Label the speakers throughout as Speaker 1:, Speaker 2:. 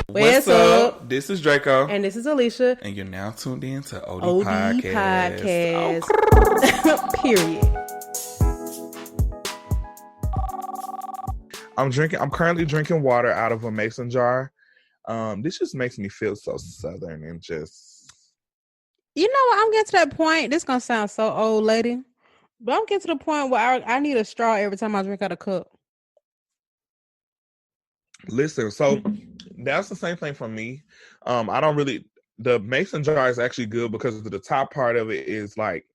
Speaker 1: What's up? This is Draco.
Speaker 2: And this is Alicia.
Speaker 1: And you're now tuned in to OD
Speaker 2: Podcast.
Speaker 1: Oh.
Speaker 2: Period.
Speaker 1: I'm currently drinking water out of a mason jar. This just makes me feel so southern and just...
Speaker 2: You know what? I'm getting to that point. This gonna sound so old, lady. But I'm getting to the point where I need a straw every time I drink out a cup.
Speaker 1: Listen, so that's the same thing for me. I don't really... The mason jar is actually good because the top part of it is like...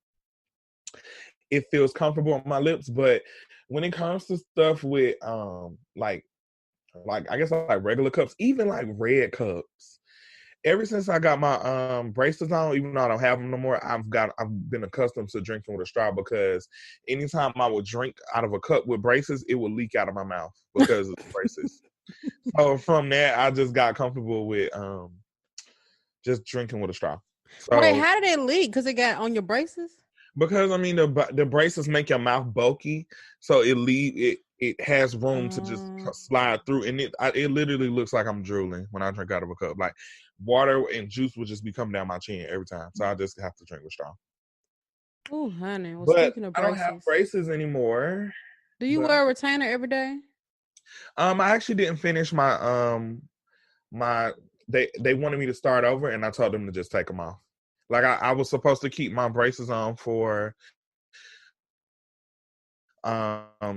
Speaker 1: It feels comfortable on my lips, but when it comes to stuff with like I guess like regular cups, even like red cups, ever since I got my braces on, even though I don't have them no more, I've been accustomed to drinking with a straw because anytime I would drink out of a cup with braces, it would leak out of my mouth because of the braces. So from there, I just got comfortable with just drinking with a straw. So,
Speaker 2: wait, how did it leak? Because it got on your braces?
Speaker 1: Because I mean the braces make your mouth bulky, so it has room to just slide through, and it literally looks like I'm drooling when I drink out of a cup. Like water and juice would just be coming down my chin every time, so I just have to drink with straw.
Speaker 2: Oh, honey. Well,
Speaker 1: but
Speaker 2: speaking of
Speaker 1: I
Speaker 2: braces,
Speaker 1: don't have braces anymore.
Speaker 2: Do you wear a retainer every day?
Speaker 1: I actually didn't finish my they wanted me to start over, and I told them to just take them off. Like I was supposed to keep my braces on for 24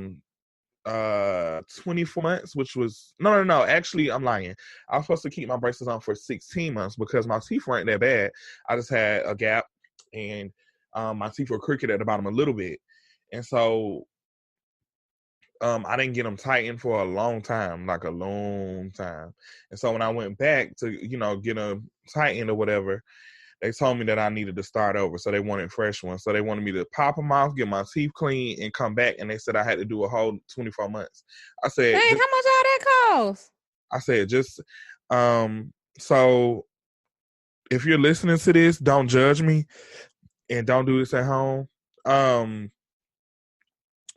Speaker 1: months, which was no. Actually, I'm lying. I was supposed to keep my braces on for 16 months because my teeth weren't that bad. I just had a gap, and my teeth were crooked at the bottom a little bit, and so I didn't get them tightened for a long time. And so when I went back to get them tightened or whatever, they told me that I needed to start over, so they wanted fresh ones. So they wanted me to pop them off, get my teeth clean, and come back. And they said I had to do a whole 24 months. I said,
Speaker 2: "Hey, how much all that cost?"
Speaker 1: I said, so if you're listening to this, don't judge me, and don't do this at home.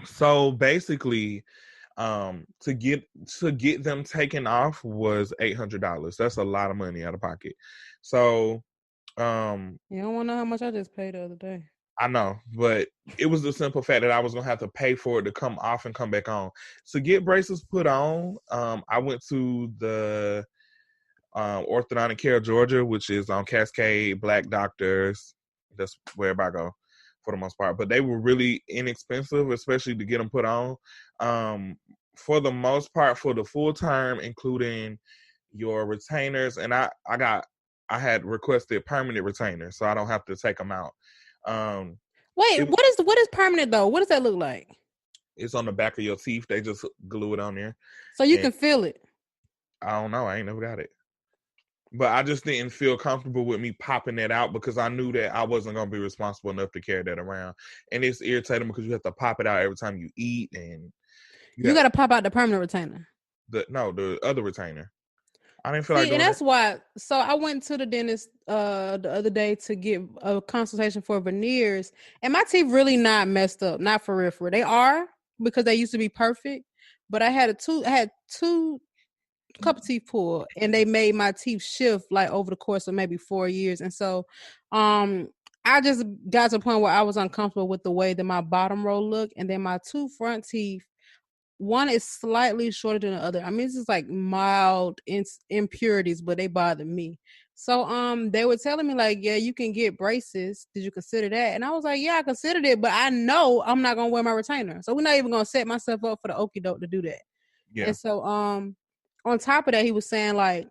Speaker 1: So basically, to get them taken off was $800. That's a lot of money out of pocket. So.
Speaker 2: You don't want to know how much I just paid the other day.
Speaker 1: I know, but it was the simple fact that I was gonna have to pay for it to come off and come back on. To get braces put on, I went to the orthodontic care of Georgia, which is on Cascade. Black doctors. That's where I go for the most part. But they were really inexpensive, especially to get them put on. For the most part, for the full term, including your retainers, and I had requested permanent retainers, so I don't have to take them out.
Speaker 2: Wait, what is permanent though? What does that look like?
Speaker 1: It's on the back of your teeth. They just glue it on there,
Speaker 2: so you can feel it.
Speaker 1: I don't know. I ain't never got it, but I just didn't feel comfortable with me popping that out because I knew that I wasn't gonna be responsible enough to carry that around, and it's irritating because you have to pop it out every time you eat, and
Speaker 2: you got to pop out the permanent retainer.
Speaker 1: The other retainer. I didn't feel like doing
Speaker 2: and that's why. So I went to the dentist the other day to get a consultation for veneers, and my teeth really not messed up, not for real. They are because they used to be perfect, but I had two cup of teeth pulled, and they made my teeth shift like over the course of maybe 4 years, and so I just got to the point where I was uncomfortable with the way that my bottom row looked, and then my two front teeth. One is slightly shorter than the other. I mean, it's just like mild impurities, but they bother me. So they were telling me like, yeah, you can get braces. Did you consider that? And I was like, yeah, I considered it, but I know I'm not gonna wear my retainer. So we're not even gonna set myself up for the okie doke to do that. Yeah. And so on top of that, he was saying like,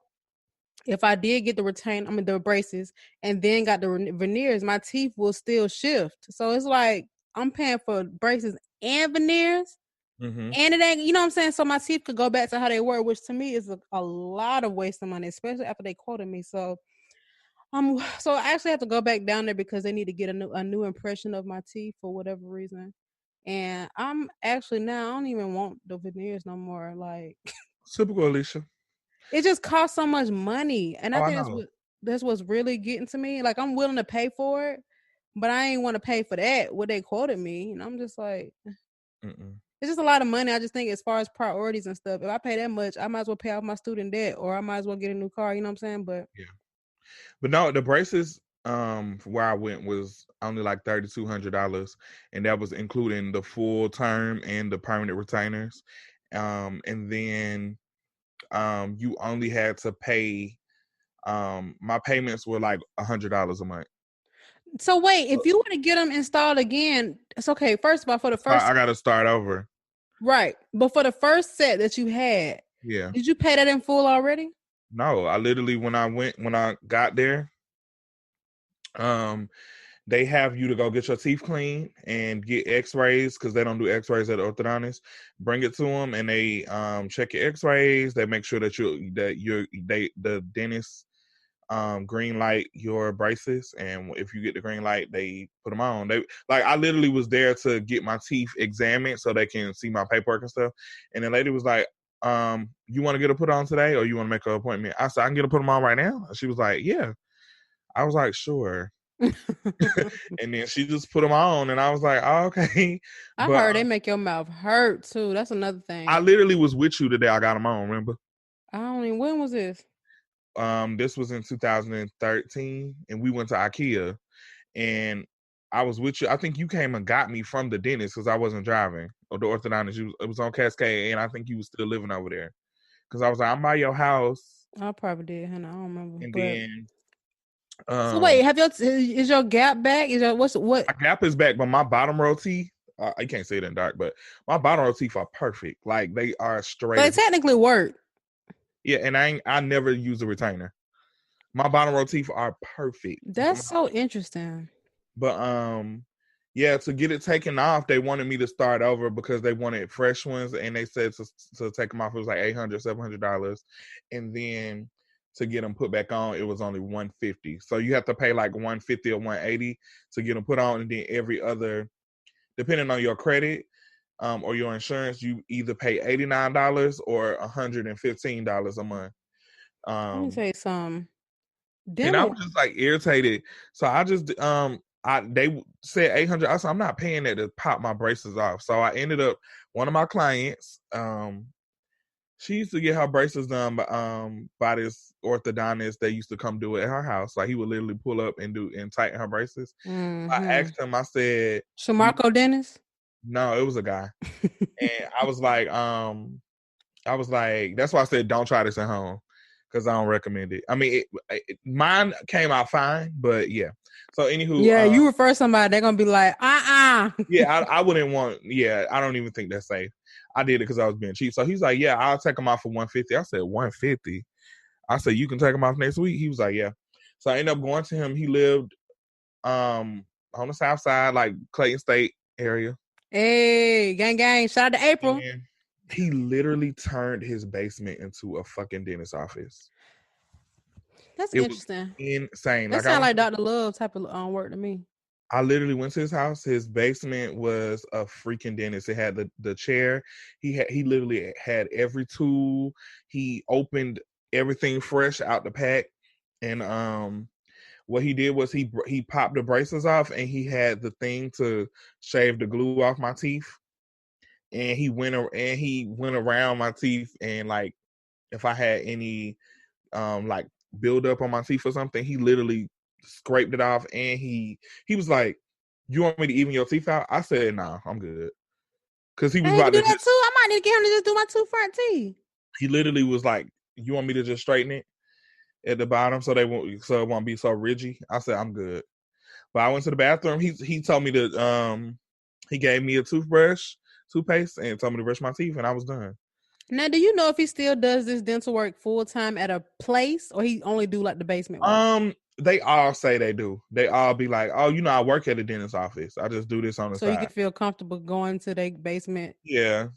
Speaker 2: if I did get the braces and then got the veneers, my teeth will still shift. So it's like I'm paying for braces and veneers. Mm-hmm. And it ain't, you know what I'm saying? So my teeth could go back to how they were, which to me is a lot of waste of money, especially after they quoted me. So so I actually have to go back down there because they need to get a new impression of my teeth for whatever reason. And I'm actually now, I don't even want the veneers no more. Like
Speaker 1: typical Alicia.
Speaker 2: It just costs so much money. And I think that's what's really getting to me. Like I'm willing to pay for it, but I ain't want to pay for that, what they quoted me. And I'm just like... Mm-mm. it's just a lot of money. I just think as far as priorities and stuff, if I pay that much, I might as well pay off my student debt, or I might as well get a new car. You know what I'm saying? But
Speaker 1: Yeah. But no, the braces where I went was only like $3,200, and that was including the full term and the permanent retainers. And then you only had to pay my payments were like $100 a month.
Speaker 2: so wait, if you want to get them installed again, it's okay. First of all, for the
Speaker 1: So
Speaker 2: first,
Speaker 1: I gotta start over.
Speaker 2: right? But for the first set that you had,
Speaker 1: Yeah.
Speaker 2: did you pay that in full already?
Speaker 1: No, I literally when I got there, they have you to go get your teeth cleaned and get x-rays because they don't do x-rays at the orthodontist. Bring it to them and they check your x-rays. They make sure that the dentist green light your braces, and if you get the green light, they put them on. They like I literally was there to get my teeth examined so they can see my paperwork and stuff. And the lady was like, you want to get a put on today or you want to make an appointment? I said, I can get a put them on right now. She was like, yeah. I was like, sure. And then she just put them on, and I was like, oh, okay.
Speaker 2: I
Speaker 1: But
Speaker 2: heard they make your mouth hurt too. That's another thing.
Speaker 1: I literally was with you today. I got them on. Remember?
Speaker 2: I don't even. When was this?
Speaker 1: This was in 2013, and we went to IKEA, and I was with you. I think you came and got me from the dentist because I wasn't driving, or the orthodontist. It was on Cascade, and I think you was still living over there. Because I was like, I'm by your house.
Speaker 2: I probably did, Hannah. I don't remember.
Speaker 1: And
Speaker 2: But
Speaker 1: then,
Speaker 2: so wait, is your gap back? Is your what?
Speaker 1: my gap is back, but my bottom row teeth. I can't say it in dark, but my bottom row teeth are perfect. Like they are straight.
Speaker 2: They technically work.
Speaker 1: Yeah, and I never use a retainer. My bottom row teeth are perfect.
Speaker 2: That's so interesting.
Speaker 1: But yeah, to get it taken off, they wanted me to start over because they wanted fresh ones, and they said to take them off it was like $800, $700, and then to get them put back on, it was only $150. So you have to pay like $150 or $180 to get them put on, and then every other, depending on your credit or your insurance, you either pay $89 or $115 a month.
Speaker 2: Let me say something.
Speaker 1: And I was just like irritated. So I just they said 800. I said I'm not paying that to pop my braces off. So I ended up one of my clients, she used to get her braces done by this orthodontist that used to come do it at her house. Like he would literally pull up and tighten her braces.
Speaker 2: Mm-hmm.
Speaker 1: I asked him, I said
Speaker 2: Shamarco Dennis?
Speaker 1: No, it was a guy. And I was like, that's why I said don't try this at home. Because I don't recommend it. I mean, mine came out fine, but yeah. So anywho,
Speaker 2: yeah, you refer somebody, they're gonna be like,
Speaker 1: yeah, I wouldn't want. Yeah, I don't even think that's safe. I did it because I was being cheap. So he's like, yeah, I'll take them off for $150. I said $150. I said you can take them off next week. He was like, yeah. So I ended up going to him. He lived on the south side, like Clayton State area.
Speaker 2: Hey, gang, shout out to April.
Speaker 1: And he literally turned his basement into a fucking dentist office.
Speaker 2: That's interesting.
Speaker 1: Insane.
Speaker 2: That sounds like Dr. Love type of work to me.
Speaker 1: I literally went to his house. His basement was a freaking dentist. It had the chair. He literally had every tool. He opened everything fresh out the pack. And what he did was he popped the braces off, and he had the thing to shave the glue off my teeth. And he went around my teeth, and like if I had any like build up on my teeth or something, he literally scraped it off. And he was like, you want me to even your teeth out? I said, nah, I'm good. Because he was about to
Speaker 2: do that too. I might need to get him to just do my two front teeth.
Speaker 1: He literally was like, you want me to just straighten it at the bottom so it won't be so rigid? I said, I'm good. But I went to the bathroom. He told me to he gave me a toothpaste, and told me to brush my teeth, and I was done.
Speaker 2: Now, do you know if he still does this dental work full time at a place, or he only do like the basement work?
Speaker 1: They all say they do. They all be like, oh, I work at a dentist's office. I just do this on the side.
Speaker 2: So you can feel comfortable going to their basement.
Speaker 1: Yeah,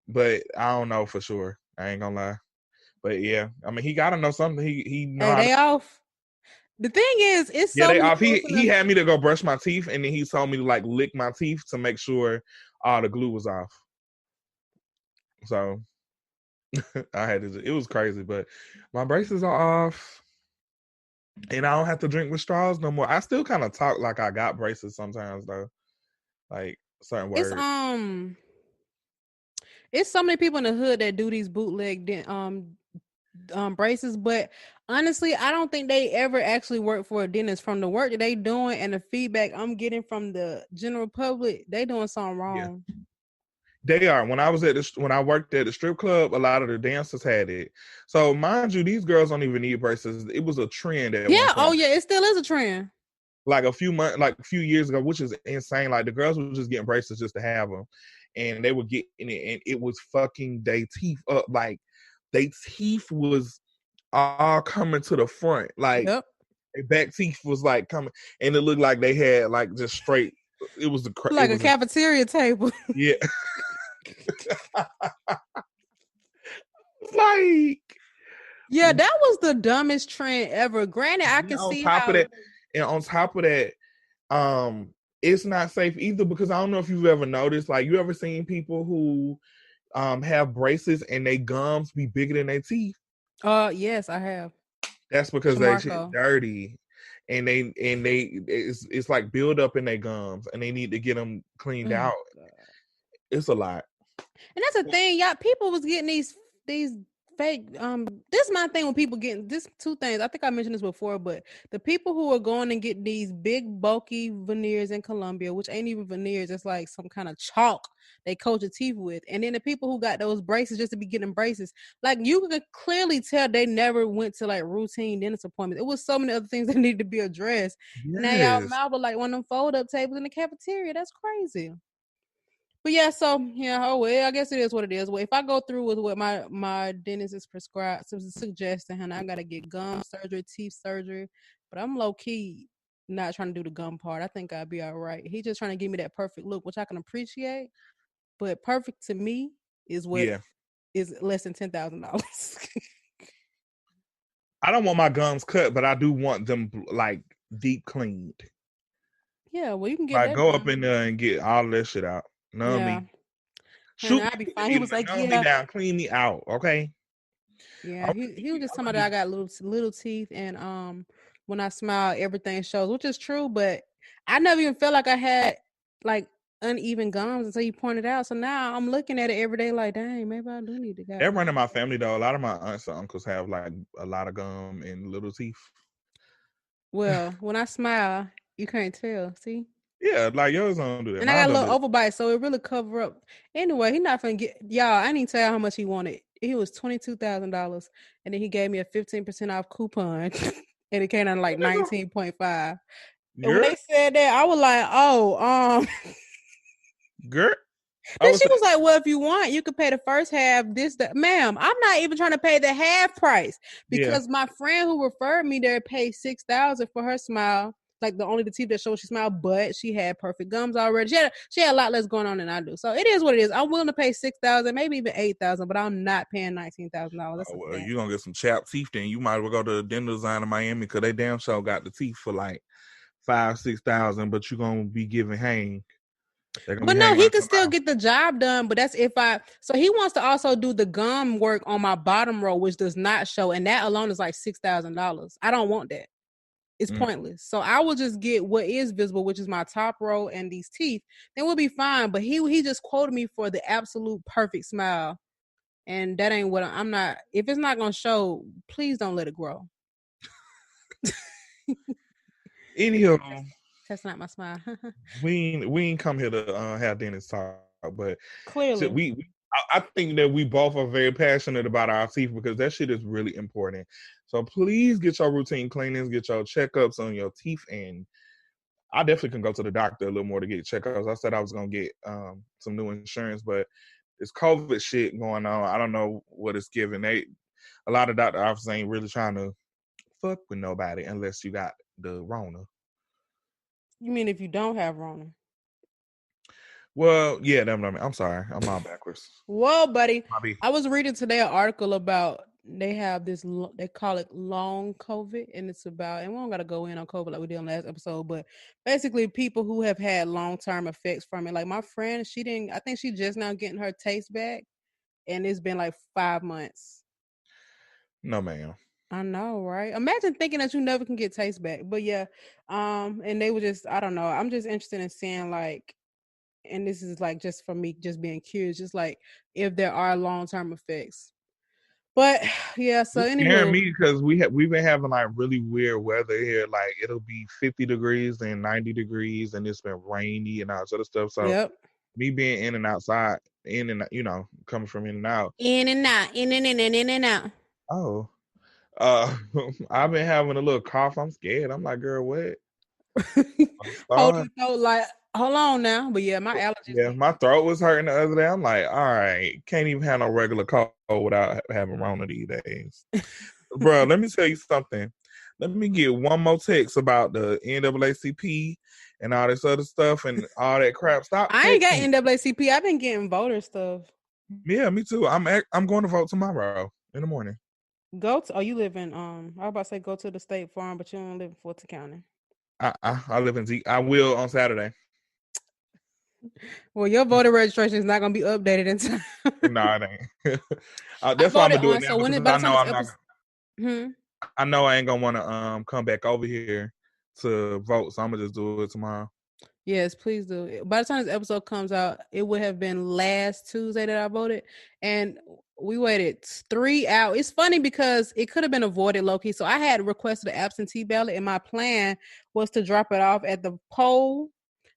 Speaker 1: but I don't know for sure. I ain't gonna lie. But yeah, I mean, he gotta know something. He know
Speaker 2: they off. The thing is, it's so
Speaker 1: they off. He had me to go brush my teeth, and then he told me to like lick my teeth to make sure all the glue was off. So I had to. It was crazy, but my braces are off, and I don't have to drink with straws no more. I still kind of talk like I got braces sometimes though, like certain words.
Speaker 2: It's so many people in the hood that do these bootleg braces, but honestly, I don't think they ever actually work for a dentist. From the work that they doing and the feedback I'm getting from the general public, they doing something
Speaker 1: Yeah.
Speaker 2: wrong.
Speaker 1: They are. When I worked at the strip club, a lot of the dancers had it. So mind you, these girls don't even need braces. It was a trend at one
Speaker 2: Yeah. Oh
Speaker 1: point.
Speaker 2: yeah. It still is a trend.
Speaker 1: Like a few years ago, which is insane. Like the girls were just getting braces just to have them, and they were getting it, and it was fucking their teeth up. Like their teeth was all coming to the front. Like
Speaker 2: Yep.
Speaker 1: their back teeth was like coming, and it looked like they had like just straight. It was
Speaker 2: Like a cafeteria table.
Speaker 1: yeah. Like
Speaker 2: Yeah, that was the dumbest trend ever. Granted, I can
Speaker 1: on
Speaker 2: see
Speaker 1: top
Speaker 2: how.
Speaker 1: of that, and on top of that, it's not safe either because I don't know if you've ever noticed, like you ever seen people who have braces and they gums be bigger than their teeth.
Speaker 2: Yes, I have.
Speaker 1: That's because they shit
Speaker 2: Shamarco.
Speaker 1: dirty, and it's like build up in their gums, and they need to get them cleaned
Speaker 2: Oh,
Speaker 1: out.
Speaker 2: God.
Speaker 1: It's a lot.
Speaker 2: And that's the thing, y'all. People was getting these fake. This is my thing when people getting this two things. I think I mentioned this before, but the people who are going and get these big bulky veneers in Colombia, which ain't even veneers, it's like some kind of chalk they coat your teeth with, and then the people who got those braces just to be getting braces, like you could clearly tell they never went to like routine dentist appointments. It was so many other things that need to be addressed. And now y'all
Speaker 1: Yes.
Speaker 2: mouth like one of them fold up tables in the cafeteria. That's crazy. But yeah, so yeah, oh well, I guess it is what it is. Well, if I go through with what my dentist is prescribed, suggesting, honey, I gotta get gum surgery, teeth surgery. But I'm low key not trying to do the gum part. I think I'd be all right. He's just trying to give me that perfect look, which I can appreciate. But perfect to me is what
Speaker 1: Yeah.
Speaker 2: is less than $10,000.
Speaker 1: I don't want my gums cut, but I do want them like deep cleaned.
Speaker 2: Yeah, well, you can get
Speaker 1: Like
Speaker 2: that
Speaker 1: go up
Speaker 2: done.
Speaker 1: in there and get all that shit out. Know
Speaker 2: Yeah,
Speaker 1: me.
Speaker 2: and
Speaker 1: Shoot
Speaker 2: I'd be fine. He
Speaker 1: me,
Speaker 2: was like,
Speaker 1: numb me
Speaker 2: yeah.
Speaker 1: down, clean me out, okay?
Speaker 2: Yeah,
Speaker 1: I'm
Speaker 2: he was just
Speaker 1: I'm
Speaker 2: talking
Speaker 1: gonna
Speaker 2: about
Speaker 1: get,
Speaker 2: that I got little teeth and when I smile everything shows, which is true, but I never even felt like I had like uneven gums until you pointed out. So now I'm looking at it every day like, dang, maybe I do need to
Speaker 1: they're
Speaker 2: goddamn.
Speaker 1: running my family though. A lot of my aunts and uncles have like a lot of gum and little teeth.
Speaker 2: Well, when I smile, you can't tell. See?
Speaker 1: Yeah, like yours don't do that.
Speaker 2: And I
Speaker 1: Mine
Speaker 2: got a
Speaker 1: don't do
Speaker 2: little
Speaker 1: that.
Speaker 2: overbite, so it really cover up. Anyway, he not finna get y'all. I didn't tell how much he wanted. He was $22,000, and then he gave me a 15% off coupon, and it came out like 19.5. And when
Speaker 1: Girl,
Speaker 2: they said that, I was like, oh,
Speaker 1: girl. I
Speaker 2: then
Speaker 1: would
Speaker 2: she
Speaker 1: say,
Speaker 2: was like, well, if you want, you could pay the first half. Ma'am, I'm not even trying to pay the half price
Speaker 1: yeah.
Speaker 2: because my friend who referred me there paid $6,000 for her smile. Like the teeth that showed she smiled, but she had perfect gums already. She had a lot less going on than I do. So it is what it is. I'm willing to pay $6,000, maybe even $8,000, but I'm not paying $19,000. That's
Speaker 1: Oh,
Speaker 2: a
Speaker 1: well,
Speaker 2: fact.
Speaker 1: you gonna get some chapped teeth then. You might as well go to the dental design in Miami because they damn sure got the teeth for like 5,000-6,000, but you gonna be giving hang. They're gonna
Speaker 2: But
Speaker 1: be
Speaker 2: no,
Speaker 1: hanging
Speaker 2: he
Speaker 1: out
Speaker 2: could
Speaker 1: your
Speaker 2: still
Speaker 1: mouth.
Speaker 2: get the job done. But that's if I. So he wants to also do the gum work on my bottom row, which does not show, and that alone is like $6,000. I don't want that. It's
Speaker 1: Mm.
Speaker 2: pointless. So I will just get what is visible, which is my top row and these teeth. Then we'll be fine. But he just quoted me for the absolute perfect smile, and that ain't what I'm not. If it's not gonna show, please don't let it grow.
Speaker 1: Anywho,
Speaker 2: That's not my smile.
Speaker 1: we ain't come here to have Dennis talk, but
Speaker 2: Clearly.
Speaker 1: I think that we both are very passionate about our teeth because that shit is really important. So please get your routine cleanings, get your checkups on your teeth, and I definitely can go to the doctor a little more to get checkups. I said I was gonna get some new insurance, but this COVID shit going on. I don't know what it's giving. A lot of doctor offices ain't really trying to fuck with nobody unless you got the Rona.
Speaker 2: You mean if you don't have Rona?
Speaker 1: Well, yeah, that's what I mean. I'm sorry, I'm all backwards.
Speaker 2: Whoa, buddy.
Speaker 1: Bobby.
Speaker 2: I was reading today an article about they have this, they call it long COVID, and it's about, and we don't got to go in on COVID like we did in last episode, but basically people who have had long term effects from it. Like my friend, I think she just now getting her taste back, and it's been like 5 months.
Speaker 1: No, ma'am.
Speaker 2: I know, right? Imagine thinking that you never can get taste back. But yeah, and they were just, I don't know. I'm just interested in seeing like and this is like just for me, just being curious, just like if there are long-term effects. But yeah, so
Speaker 1: It's scaring
Speaker 2: anywho,
Speaker 1: me because we've been having like really weird weather here. Like it'll be 50 degrees and 90 degrees, and it's been rainy and all that sort of stuff. So
Speaker 2: yep.
Speaker 1: me being in and outside, in and coming from in and out.
Speaker 2: In and out, in and out.
Speaker 1: Oh, I've been having a little cough. I'm scared. I'm like, girl, what? I'm
Speaker 2: Holding
Speaker 1: sorry.
Speaker 2: the throat like, hold on now. But yeah, my allergies
Speaker 1: Yeah,
Speaker 2: be
Speaker 1: my throat was hurting the other day. I'm like, all right, can't even have no regular cold without having Rona these days. Bro, let me tell you something. Let me get one more text about the NAACP and all this other stuff and all that crap. Stop
Speaker 2: I ain't got
Speaker 1: texting.
Speaker 2: NAACP. I've been getting voter stuff.
Speaker 1: Yeah, me too. I'm going to vote tomorrow in the morning.
Speaker 2: Go to you live in I was about to say go to the state farm, but you don't live in Fulton County.
Speaker 1: I live in Z. I will on Saturday.
Speaker 2: Well, your voter registration is not gonna be updated in time.
Speaker 1: No, it ain't.
Speaker 2: I
Speaker 1: That's why I'm
Speaker 2: voted
Speaker 1: gonna do it
Speaker 2: on
Speaker 1: now
Speaker 2: so when
Speaker 1: because
Speaker 2: it by
Speaker 1: I
Speaker 2: the time
Speaker 1: know
Speaker 2: this
Speaker 1: I'm not.
Speaker 2: episode hmm?
Speaker 1: I know I ain't gonna want to come back over here to vote, so I'm gonna just do it tomorrow.
Speaker 2: Yes, please do. By the time this episode comes out, it would have been last Tuesday that I voted, and we waited 3 hours. It's funny because it could have been avoided, low key. So I had requested an absentee ballot, and my plan was to drop it off at the poll.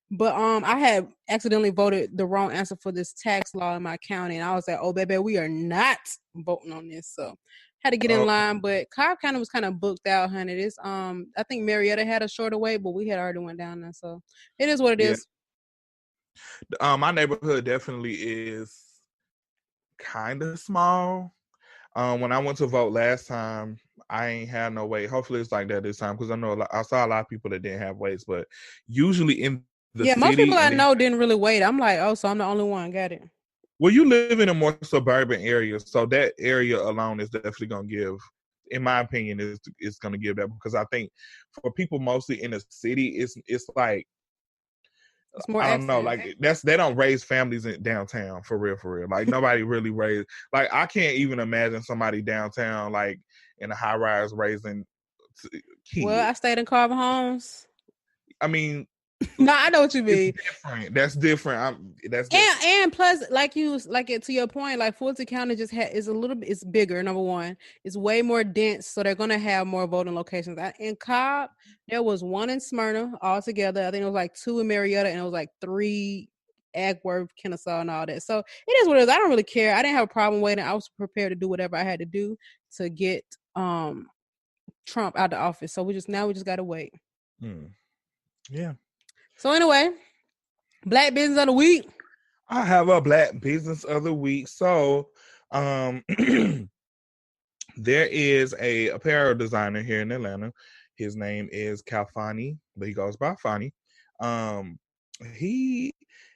Speaker 2: But I had accidentally voted the wrong answer for this tax law in my county, and I was like, "Oh, baby, we are not voting on this." So had to get in
Speaker 1: Oh,
Speaker 2: line, but Cobb County was kind of booked out, honey. This I think Marietta had a shorter wait, but we had already went down there, so it is what it
Speaker 1: yeah.
Speaker 2: is.
Speaker 1: My neighborhood definitely is kind of small. When I went to vote last time, I ain't had no wait. Hopefully, it's like that this time because I saw a lot of people that didn't have waits, but usually in the
Speaker 2: Yeah, most people
Speaker 1: city
Speaker 2: I
Speaker 1: and then
Speaker 2: know didn't really wait. I'm like, oh, so I'm the only one got it.
Speaker 1: well, you live in a more suburban area, so that area alone is definitely gonna give, in my opinion, is gonna give that because I think for people mostly in the city, it's like
Speaker 2: It's more
Speaker 1: I don't know,
Speaker 2: access.
Speaker 1: like they don't raise families in downtown for real, for real. Like nobody really raised. Like I can't even imagine somebody downtown like in a high rise raising
Speaker 2: Well, I
Speaker 1: kids.
Speaker 2: stayed in Carver Homes.
Speaker 1: I mean,
Speaker 2: No, I know what you
Speaker 1: it's
Speaker 2: mean.
Speaker 1: different. That's different. That's different.
Speaker 2: And plus, like it to your point, like Fulton County just is a little bit, it's bigger. Number one, it's way more dense, so they're gonna have more voting locations. In Cobb, there was one in Smyrna altogether. I think it was like 2 in Marietta, and it was like 3 Agworth, Kennesaw, and all that. So it is what it is. I don't really care. I didn't have a problem waiting. I was prepared to do whatever I had to do to get Trump out of the office. So we just gotta wait.
Speaker 1: Yeah.
Speaker 2: So anyway, Black Business of the Week.
Speaker 1: I have a Black Business of the Week. So, there is a apparel designer here in Atlanta. His name is Kehlani, but he goes by Fani. He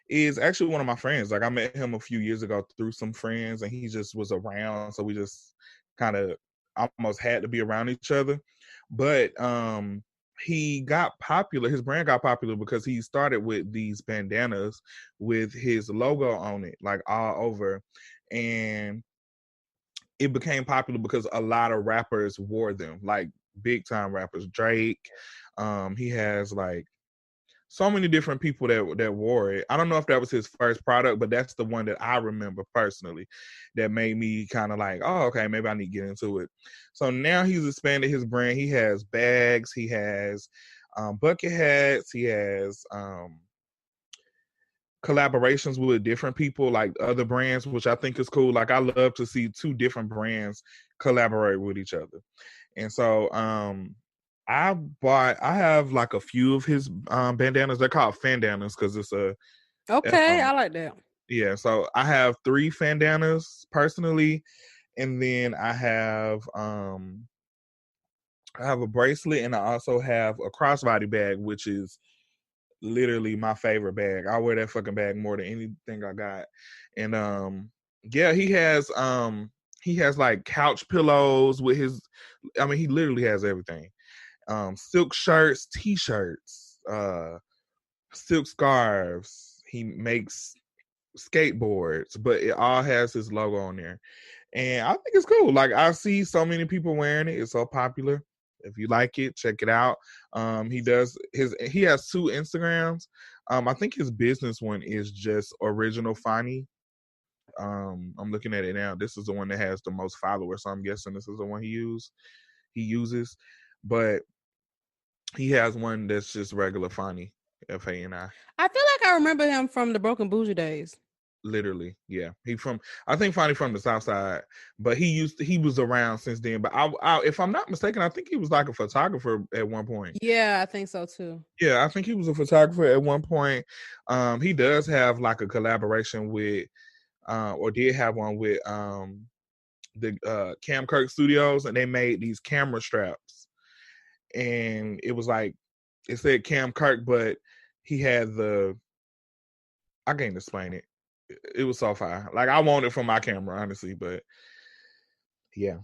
Speaker 1: is actually one of my friends. Like I met him a few years ago through some friends, and he just was around, so we just kind of almost had to be around each other. But he got popular. His brand got popular because he started with these bandanas with his logo on it, like all over, and it became popular because a lot of rappers wore them, like big time rappers. Drake, he has like so many different people that wore it. I don't know if that was his first product, but that's the one that I remember personally that made me kind of like, oh, okay, maybe I need to get into it. So now he's expanded his brand. He has bags, he has bucket hats, he has collaborations with different people, like other brands, which I think is cool. Like I love to see 2 different brands collaborate with each other. And so I have like a few of his bandanas. They're called fandanas because it's a
Speaker 2: Okay, I like that.
Speaker 1: yeah. So I have 3 fandanas personally, and then I have a bracelet, and I also have a crossbody bag, which is literally my favorite bag. I wear that fucking bag more than anything I got. And yeah, he has like couch pillows with his, I mean, he literally has everything. Silk shirts, t-shirts, silk scarves. He makes skateboards, but it all has his logo on there. And I think it's cool. Like I see so many people wearing it. It's so popular. If you like it, check it out. He has 2 Instagrams. I think his business one is just original Fani. I'm looking at it now. This is the one that has the most followers, so I'm guessing this is the one he uses. But he has one that's just regular Fani, Fani.
Speaker 2: I feel like I remember him from the Broken Bougie days.
Speaker 1: Literally, yeah. I think Fani from the South Side, but he was around since then. But I, if I'm not mistaken, I think he was like a photographer at one point.
Speaker 2: Yeah, I think so too.
Speaker 1: Yeah, I think he was a photographer at one point. He does have like a collaboration with, or did have one with the Cam Kirk Studios, and they made these camera straps, and it was like it said Cam Kirk, but he had I can't explain it. It was so fire. Like I want it for my camera, honestly, but yeah.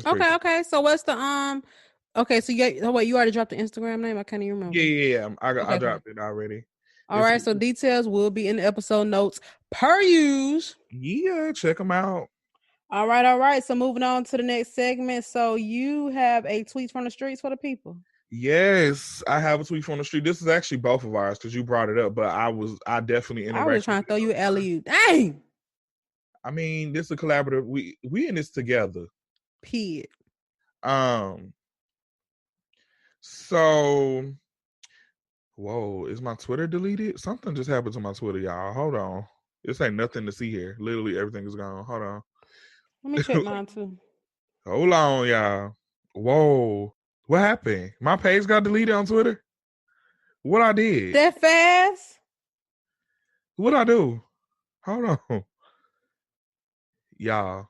Speaker 2: Okay. So what's the Okay, so you already dropped the Instagram name? I can't even remember.
Speaker 1: Yeah. I dropped it already.
Speaker 2: All right, so details will be in the episode notes per use.
Speaker 1: Yeah, check them out.
Speaker 2: All right. So moving on to the next segment. So you have a tweet from the streets for the people.
Speaker 1: Yes, I have a tweet from the street. This is actually both of ours because you brought it up, but I definitely
Speaker 2: I was trying to throw you alley-oop. Dang.
Speaker 1: I mean, this is a collaborative. We in this together.
Speaker 2: Period.
Speaker 1: So, whoa, is my Twitter deleted? Something just happened to my Twitter, y'all. Hold on. This ain't nothing to see here. Literally everything is gone. Hold on.
Speaker 2: Let me check mine too.
Speaker 1: Hold on, y'all. Whoa. What happened? My page got deleted on Twitter? What I did?
Speaker 2: That fast?
Speaker 1: What I do? Hold on. Y'all.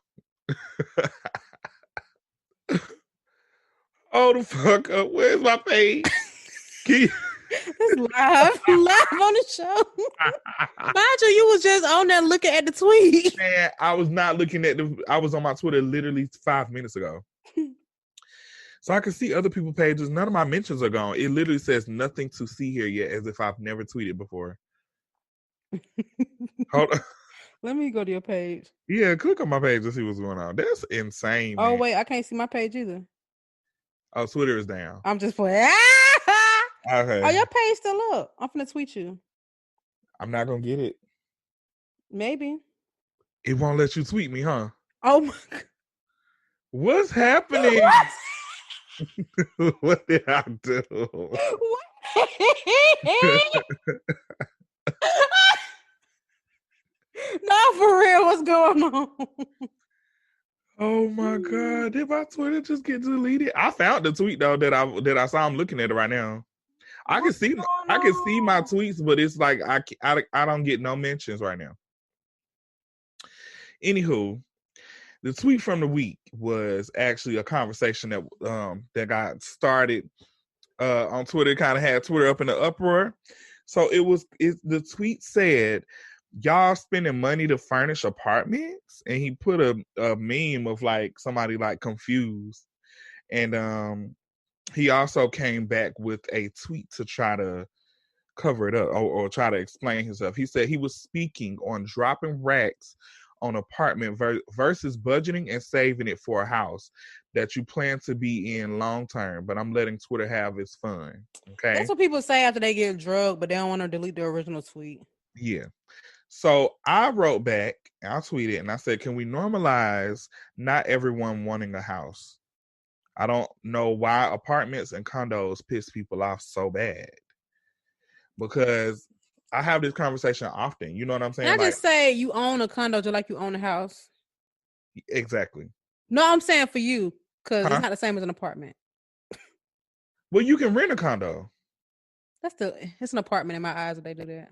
Speaker 1: Oh, the fuck up. Where's my page?
Speaker 2: It's live on the show. Mind you was just on there looking at the tweet.
Speaker 1: Man, I was not looking at I was on my Twitter literally 5 minutes ago. So I can see other people's pages. None of my mentions are gone. It literally says nothing to see here yet, as if I've never tweeted before. Hold on.
Speaker 2: Let me go to your page.
Speaker 1: Yeah, click on my page to see what's going on. That's insane.
Speaker 2: Oh,
Speaker 1: man.
Speaker 2: wait, I can't see my page either.
Speaker 1: Oh, Twitter is down.
Speaker 2: I'm just playing.
Speaker 1: Okay.
Speaker 2: Oh, your page still up. I'm finna tweet you.
Speaker 1: I'm not gonna get it.
Speaker 2: Maybe.
Speaker 1: It won't let you tweet me, huh?
Speaker 2: Oh my God.
Speaker 1: What's happening? What did I do?
Speaker 2: No, for real, what's going on?
Speaker 1: Oh my God! Did my Twitter just get deleted? I found the tweet though that I saw. I'm looking at it right now. I can see my tweets, but it's like I don't get no mentions right now. Anywho, the tweet from the week was actually a conversation that got started on Twitter. Kind of had Twitter up in the uproar. So the tweet said, y'all spending money to furnish apartments, and he put a meme of like somebody like confused, and he also came back with a tweet to try to cover it up or try to explain himself. He said he was speaking on dropping racks on apartment versus budgeting and saving it for a house that you plan to be in long term, but I'm letting Twitter have its fun. Okay,
Speaker 2: that's what people say after they get drugged, but they don't want to delete the original tweet.
Speaker 1: Yeah. So I wrote back, I tweeted, and I said, can we normalize not everyone wanting a house? I don't know why apartments and condos piss people off so bad. Because I have this conversation often. You know what I'm saying?
Speaker 2: Can I just say you own a condo just like you own a house?
Speaker 1: Exactly.
Speaker 2: No, I'm saying for you, because it's not the same as an apartment.
Speaker 1: Well, you can rent a condo.
Speaker 2: It's an apartment in my eyes if they do that.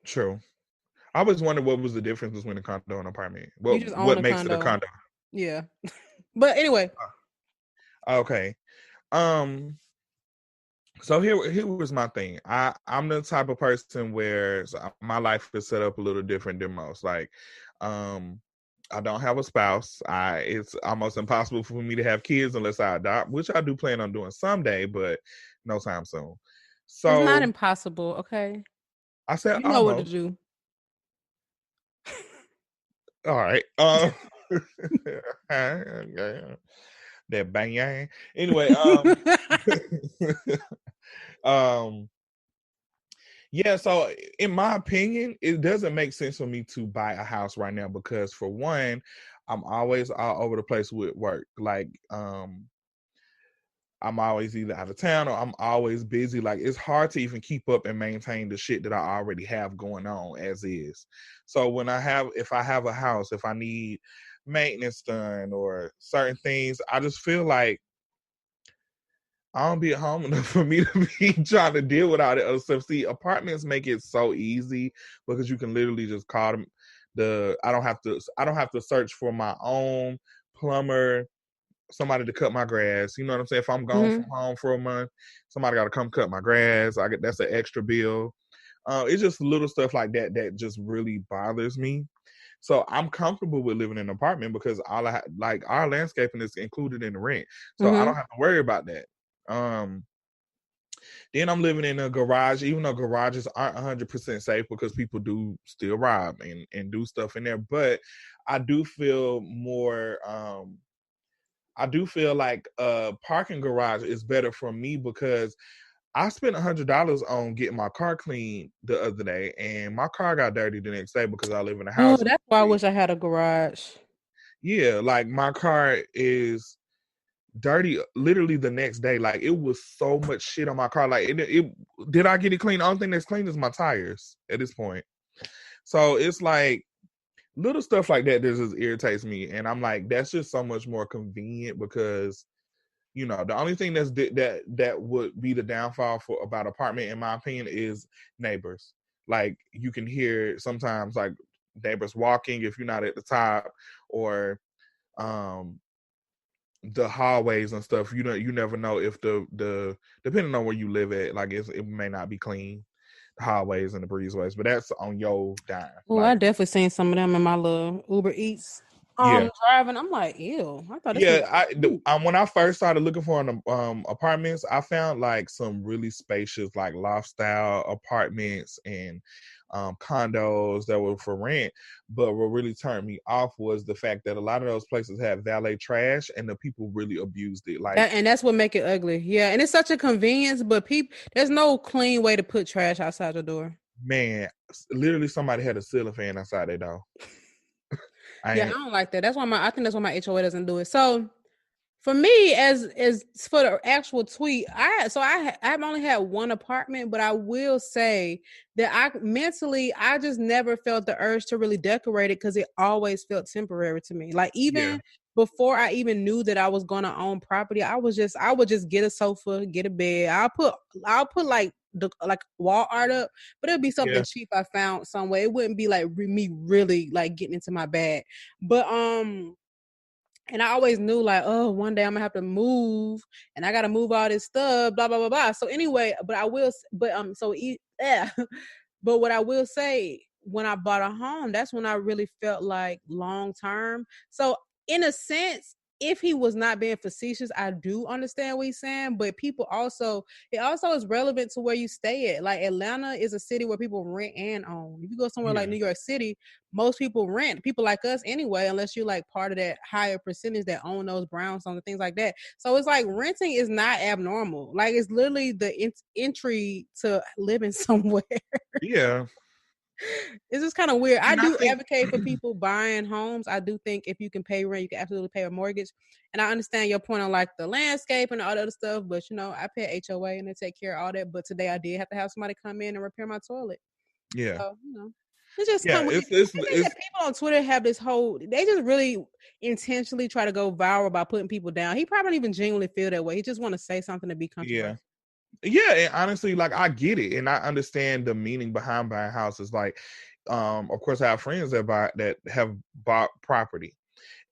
Speaker 1: True. I always wondered what was the difference between a condo and an apartment.
Speaker 2: What
Speaker 1: makes it a condo?
Speaker 2: Yeah. But anyway.
Speaker 1: Okay. So here was my thing. I'm the type of person where my life is set up a little different than most. Like, I don't have a spouse. It's almost impossible for me to have kids unless I adopt, which I do plan on doing someday, but no time soon. So
Speaker 2: it's not impossible, okay?
Speaker 1: I said,
Speaker 2: you know what to do.
Speaker 1: All right. That bang. Anyway, Yeah, so in my opinion, it doesn't make sense for me to buy a house right now because for one, I'm always all over the place with work. Like, I'm always either out of town or I'm always busy. Like, it's hard to even keep up and maintain the shit that I already have going on as is. So if I have a house, if I need maintenance done or certain things, I just feel like I don't be at home enough for me to be trying to deal with all that other stuff. See, apartments make it so easy because you can literally just call them. I don't have to search for my own plumber, somebody to cut my grass. You know what I'm saying? If I'm gone from home for a month, somebody got to come cut my grass. That's an extra bill. It's just little stuff like that that just really bothers me. So I'm comfortable with living in an apartment because like our landscaping is included in the rent, so I don't have to worry about that. Then I'm living in a garage, even though garages aren't 100% safe because people do still rob and do stuff in there. But I do feel more. I do feel like a parking garage is better for me because I spent $100 on getting my car cleaned the other day, and my car got dirty the next day because I live in a house.
Speaker 2: Oh, that's why I wish I had a garage.
Speaker 1: Yeah, like my car is dirty literally the next day. Like it was so much shit on my car. Like it did I get it clean? The only thing that's clean is my tires at this point. So it's like little stuff like that just irritates me, and I'm like, that's just so much more convenient because the only thing that would be the downfall for about apartment, in my opinion, is neighbors. Like you can hear sometimes like neighbors walking if you're not at the top, or the hallways and stuff. You never know if the depending on where you live at, like it may not be clean, the hallways and the breezeways, but that's on your dime.
Speaker 2: Oh, I definitely seen some of them in my little Uber Eats.
Speaker 1: Yeah.
Speaker 2: Driving, I'm like, ew. I thought this
Speaker 1: Yeah,
Speaker 2: was
Speaker 1: when I first started looking for apartments, I found like some really spacious, like loft style apartments and condos that were for rent. But what really turned me off was the fact that a lot of those places had valet trash, and the people really abused it. Like,
Speaker 2: and that's what make it ugly. Yeah, and it's such a convenience, but there's no clean way to put trash outside your door.
Speaker 1: Man, literally somebody had a ceiling fan outside their door.
Speaker 2: I don't like that. I think that's why my HOA doesn't do it. So for me, as for the actual tweet, I've only had one apartment, but I will say that I just never felt the urge to really decorate it because it always felt temporary to me. Like even before I even knew that I was going to own property, I would just get a sofa, get a bed. I'll put like wall art up, but it'll be something cheap I found somewhere. It wouldn't be like me really like getting into my bag, but and I always knew like, oh, one day I'm gonna have to move and I gotta move all this stuff, blah, blah, blah, blah. So anyway, but what I will say, when I bought a home, that's when I really felt like long term. So in a sense, if he was not being facetious, I do understand what he's saying, but it also is relevant to where you stay at. Like Atlanta is a city where people rent and own. If you go somewhere like New York City, most people rent. People like us anyway, unless you're like part of that higher percentage that own those brownstones and things like that. So it's like renting is not abnormal. Like it's literally the entry to living somewhere.
Speaker 1: Yeah.
Speaker 2: It's just kind of weird. I do advocate for people buying homes. I do think if you can pay rent, you can absolutely pay a mortgage. And I understand your point on like the landscape and all that other stuff, but I pay HOA and they take care of all that. But today I did have to have somebody come in and repair my toilet.
Speaker 1: Yeah.
Speaker 2: So, it's just kind of weird. I think that people on Twitter have they just really intentionally try to go viral by putting people down. He probably don't even genuinely feel that way. He just want to say something to be controversial.
Speaker 1: Yeah, and honestly, like I get it, and I understand the meaning behind buying houses. Like, of course, I have friends that have bought property,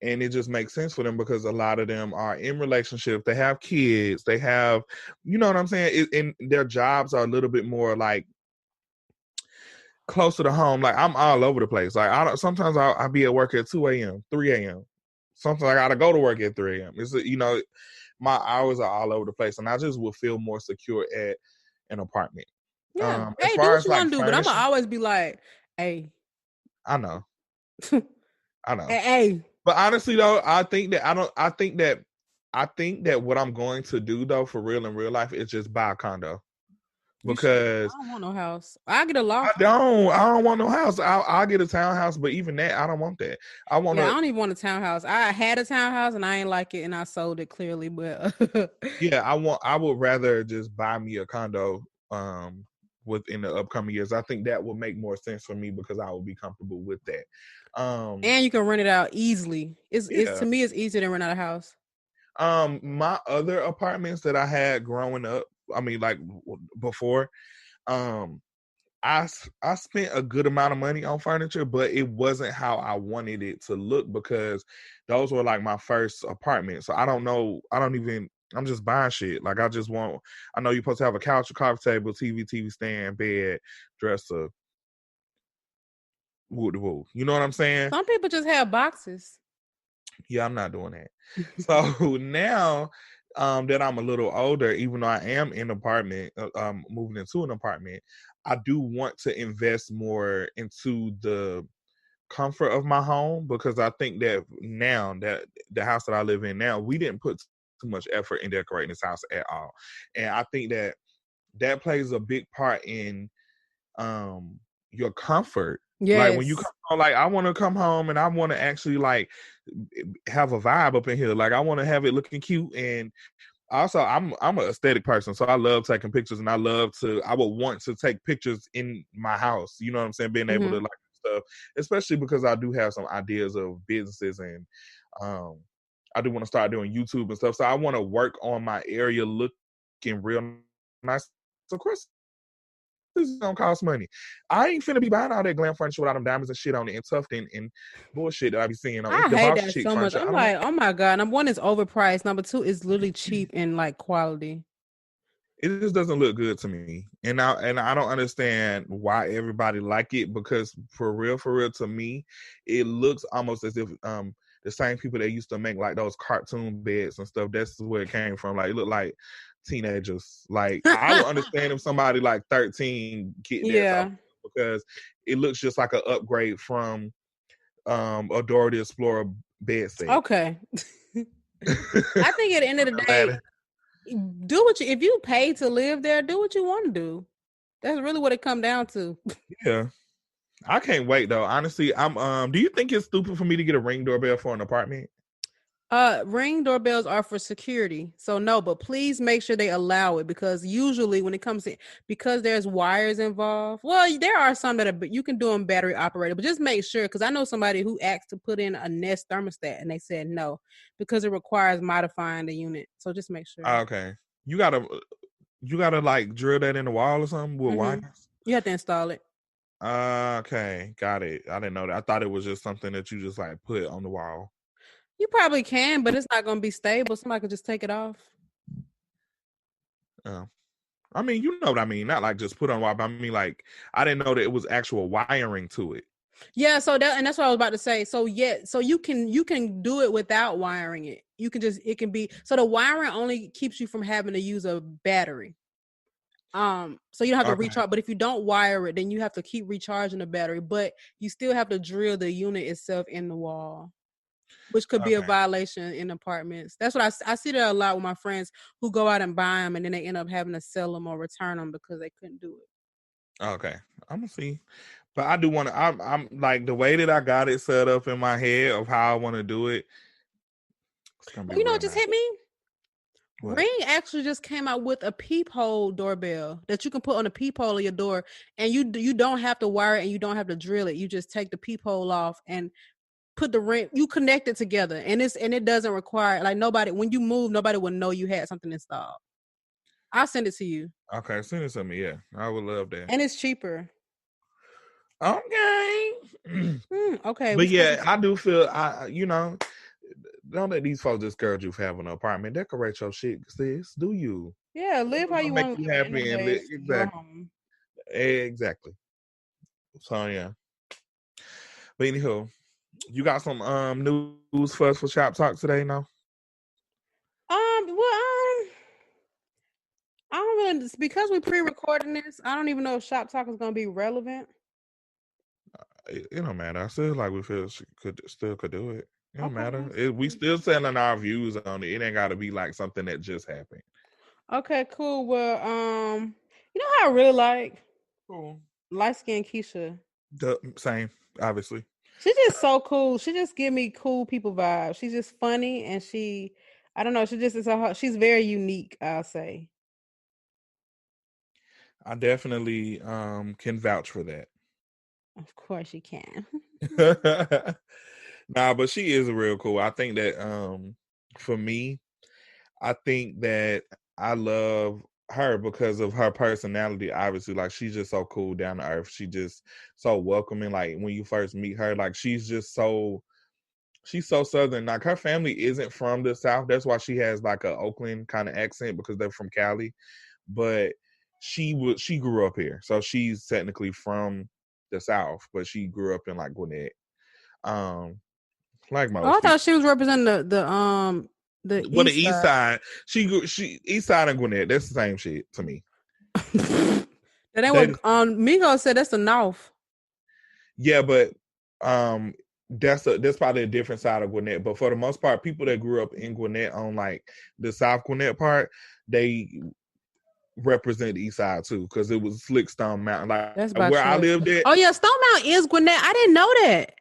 Speaker 1: and it just makes sense for them because a lot of them are in relationships. They have kids. They have, you know what I'm saying, and their jobs are a little bit more like closer to home. Like I'm all over the place. Like sometimes I'll be at work at 2 a.m., 3 a.m. Sometimes I gotta go to work at 3 a.m. It's my hours are all over the place, and I just will feel more secure at an apartment.
Speaker 2: Yeah.
Speaker 1: As
Speaker 2: Hey,
Speaker 1: far
Speaker 2: do what
Speaker 1: as
Speaker 2: you
Speaker 1: like
Speaker 2: want to do, but I'm gonna always be like, hey.
Speaker 1: I know.
Speaker 2: Hey.
Speaker 1: But honestly though, I think that what I'm going to do though for real in real life is just buy a condo. because
Speaker 2: I don't want no house. I get a
Speaker 1: I
Speaker 2: loft.
Speaker 1: don't want no house. I'll get a townhouse, but even that, I don't want that. I want
Speaker 2: Yeah, I
Speaker 1: to.
Speaker 2: don't even want a townhouse. I had a townhouse and I ain't like it, and I sold it clearly. But
Speaker 1: Yeah, I would rather just buy me a condo within the upcoming years. I think that would make more sense for me because I would be comfortable with that.
Speaker 2: And you can rent it out easily. It's
Speaker 1: Yeah.
Speaker 2: to me, it's easier than rent out a house.
Speaker 1: My other apartments that I had growing up, I mean, like before, um, I spent a good amount of money on furniture, but it wasn't how I wanted it to look because those were like my first apartments. So I don't know. I'm just buying shit. Like I know you're supposed to have a couch, a coffee table, TV stand, bed, dresser, woo. You know what I'm saying?
Speaker 2: Some people just have boxes.
Speaker 1: Yeah, I'm not doing that. So now that I'm a little older, even though I am in an apartment, moving into an apartment, I do want to invest more into the comfort of my home because I think that now that the house that I live in now, we didn't put too much effort in decorating this house at all. And I think that plays a big part in your comfort. Like when you come
Speaker 2: Yes.
Speaker 1: home, like I want to come home and I want to actually like have a vibe up in here. Like I want to have it looking cute, and also I'm an aesthetic person, so I love taking pictures, and I would want to take pictures in my house. You know what I'm saying? Being able to like stuff, especially because I do have some ideas of businesses, and um, I do want to start doing YouTube and stuff. So I want to work on my area looking real nice. So of course, this is gonna cost money. I ain't finna be buying all that glam furniture with all them diamonds and shit on it and Tufton and bullshit that I be seeing on
Speaker 2: I
Speaker 1: the
Speaker 2: hate
Speaker 1: boss
Speaker 2: that
Speaker 1: chick
Speaker 2: so much.
Speaker 1: furniture.
Speaker 2: I'm
Speaker 1: I don't.
Speaker 2: like, oh my God. Number one is overpriced. Number two is literally cheap and like quality.
Speaker 1: It just doesn't look good to me, and I don't understand why everybody like it because for real, to me, it looks almost as if the same people that used to make like those cartoon beds and stuff. That's where it came from. Like it looked like teenagers. Like I would understand if somebody like 13 get that type
Speaker 2: Yeah.
Speaker 1: of because it looks just like an upgrade from a Dora the Explorer bed set.
Speaker 2: Okay. I think at the end of the day,
Speaker 1: Aladdin.
Speaker 2: do what you if you pay to live there, do what you want to do. That's really what it come down to.
Speaker 1: Yeah. I can't wait though. Honestly, I'm do you think it's stupid for me to get a Ring doorbell for an apartment?
Speaker 2: Ring doorbells are for security. So no, but please make sure they allow it because usually when it comes to because there's wires involved. Well, there are some that are but you can do them battery operated, but just make sure because I know somebody who asked to put in a Nest thermostat and they said no because it requires modifying the unit. So just make sure.
Speaker 1: Okay. You gotta like drill that in the wall or something with wires?
Speaker 2: You have to install it.
Speaker 1: Okay, got it. I didn't know that. I thought it was just something that you just like put on the wall.
Speaker 2: You probably can, but it's not going to be stable. Somebody could just take it off.
Speaker 1: Oh. I mean, you know what I mean. Not like just put on wire, but I mean like I didn't know that it was actual wiring to it.
Speaker 2: Yeah, so that's what I was about to say. So yeah, so you can do it without wiring it. You can just it can be so the wiring only keeps you from having to use a battery. So you don't have to recharge, but if you don't wire it, then you have to keep recharging the battery, but you still have to drill the unit itself in the wall, which could be a violation in apartments. That's what I see that a lot with my friends who go out and buy them and then they end up having to sell them or return them because they couldn't do it.
Speaker 1: Okay. I'm gonna see. But I do want to I'm like the way that I got it set up in my head of how I want to do it. It's gonna be
Speaker 2: Well, you know
Speaker 1: real
Speaker 2: what just
Speaker 1: nice.
Speaker 2: hit me?
Speaker 1: What?
Speaker 2: Ring actually just came out with a peephole doorbell that you can put on the peephole of your door, and you don't have to wire it and you don't have to drill it. You just take the peephole off and put the ring. You connect it together, and it doesn't require like nobody when you move, nobody will know you had something installed. I'll send it to you.
Speaker 1: Okay, send it to me. Yeah, I would love that.
Speaker 2: And it's cheaper.
Speaker 1: Okay.
Speaker 2: Okay,
Speaker 1: But yeah, I do feel don't let these folks discourage you for having an apartment. Decorate your shit, sis. Do you?
Speaker 2: Yeah, live how you
Speaker 1: Make
Speaker 2: want to
Speaker 1: you
Speaker 2: live. At the end
Speaker 1: happy
Speaker 2: of
Speaker 1: and
Speaker 2: the day,
Speaker 1: live
Speaker 2: it's your
Speaker 1: exactly.
Speaker 2: home.
Speaker 1: Exactly. So yeah. But anyhow, you got some news for us for Shop Talk today, no?
Speaker 2: I don't really because we pre-recording this. I don't even know if Shop Talk is gonna be relevant.
Speaker 1: It don't matter. I still like we feel she could do it. It don't
Speaker 2: Okay.
Speaker 1: matter. We still selling our views on it. It ain't got to be like something that just happened.
Speaker 2: Okay, cool. Well, You know how I really like
Speaker 1: Cool.
Speaker 2: Lightskin Keisha.
Speaker 1: The same, obviously.
Speaker 2: She's just so cool. She just give me cool people vibes. She's just funny and I don't know, she just is she's very unique, I'll say.
Speaker 1: I definitely can vouch for that.
Speaker 2: Of course you can.
Speaker 1: Nah, but she is real cool. I think that for me, I think that I love her because of her personality. Obviously, like she's just so cool, down to earth. She just so welcoming. Like when you first meet her, like she's so southern. Like her family isn't from the South. That's why she has like a Oakland kind of accent because they're from Cali. But she grew up here, so she's technically from the South, but she grew up in like Gwinnett. Like
Speaker 2: Oh, I
Speaker 1: most people.
Speaker 2: thought she was representing the
Speaker 1: Well, the
Speaker 2: east
Speaker 1: East
Speaker 2: side.
Speaker 1: Side, she East Side and Gwinnett. That's the same shit to me.
Speaker 2: That ain't
Speaker 1: They
Speaker 2: what Migo said. That's the North.
Speaker 1: Yeah, but that's probably a different side of Gwinnett. But for the most part, people that grew up in Gwinnett on like the South Gwinnett part, they represent the East Side too, because it was Slick Stone Mountain. Like
Speaker 2: That's by
Speaker 1: where I
Speaker 2: choice.
Speaker 1: lived at,
Speaker 2: Oh yeah, Stone Mountain is Gwinnett. I didn't know that.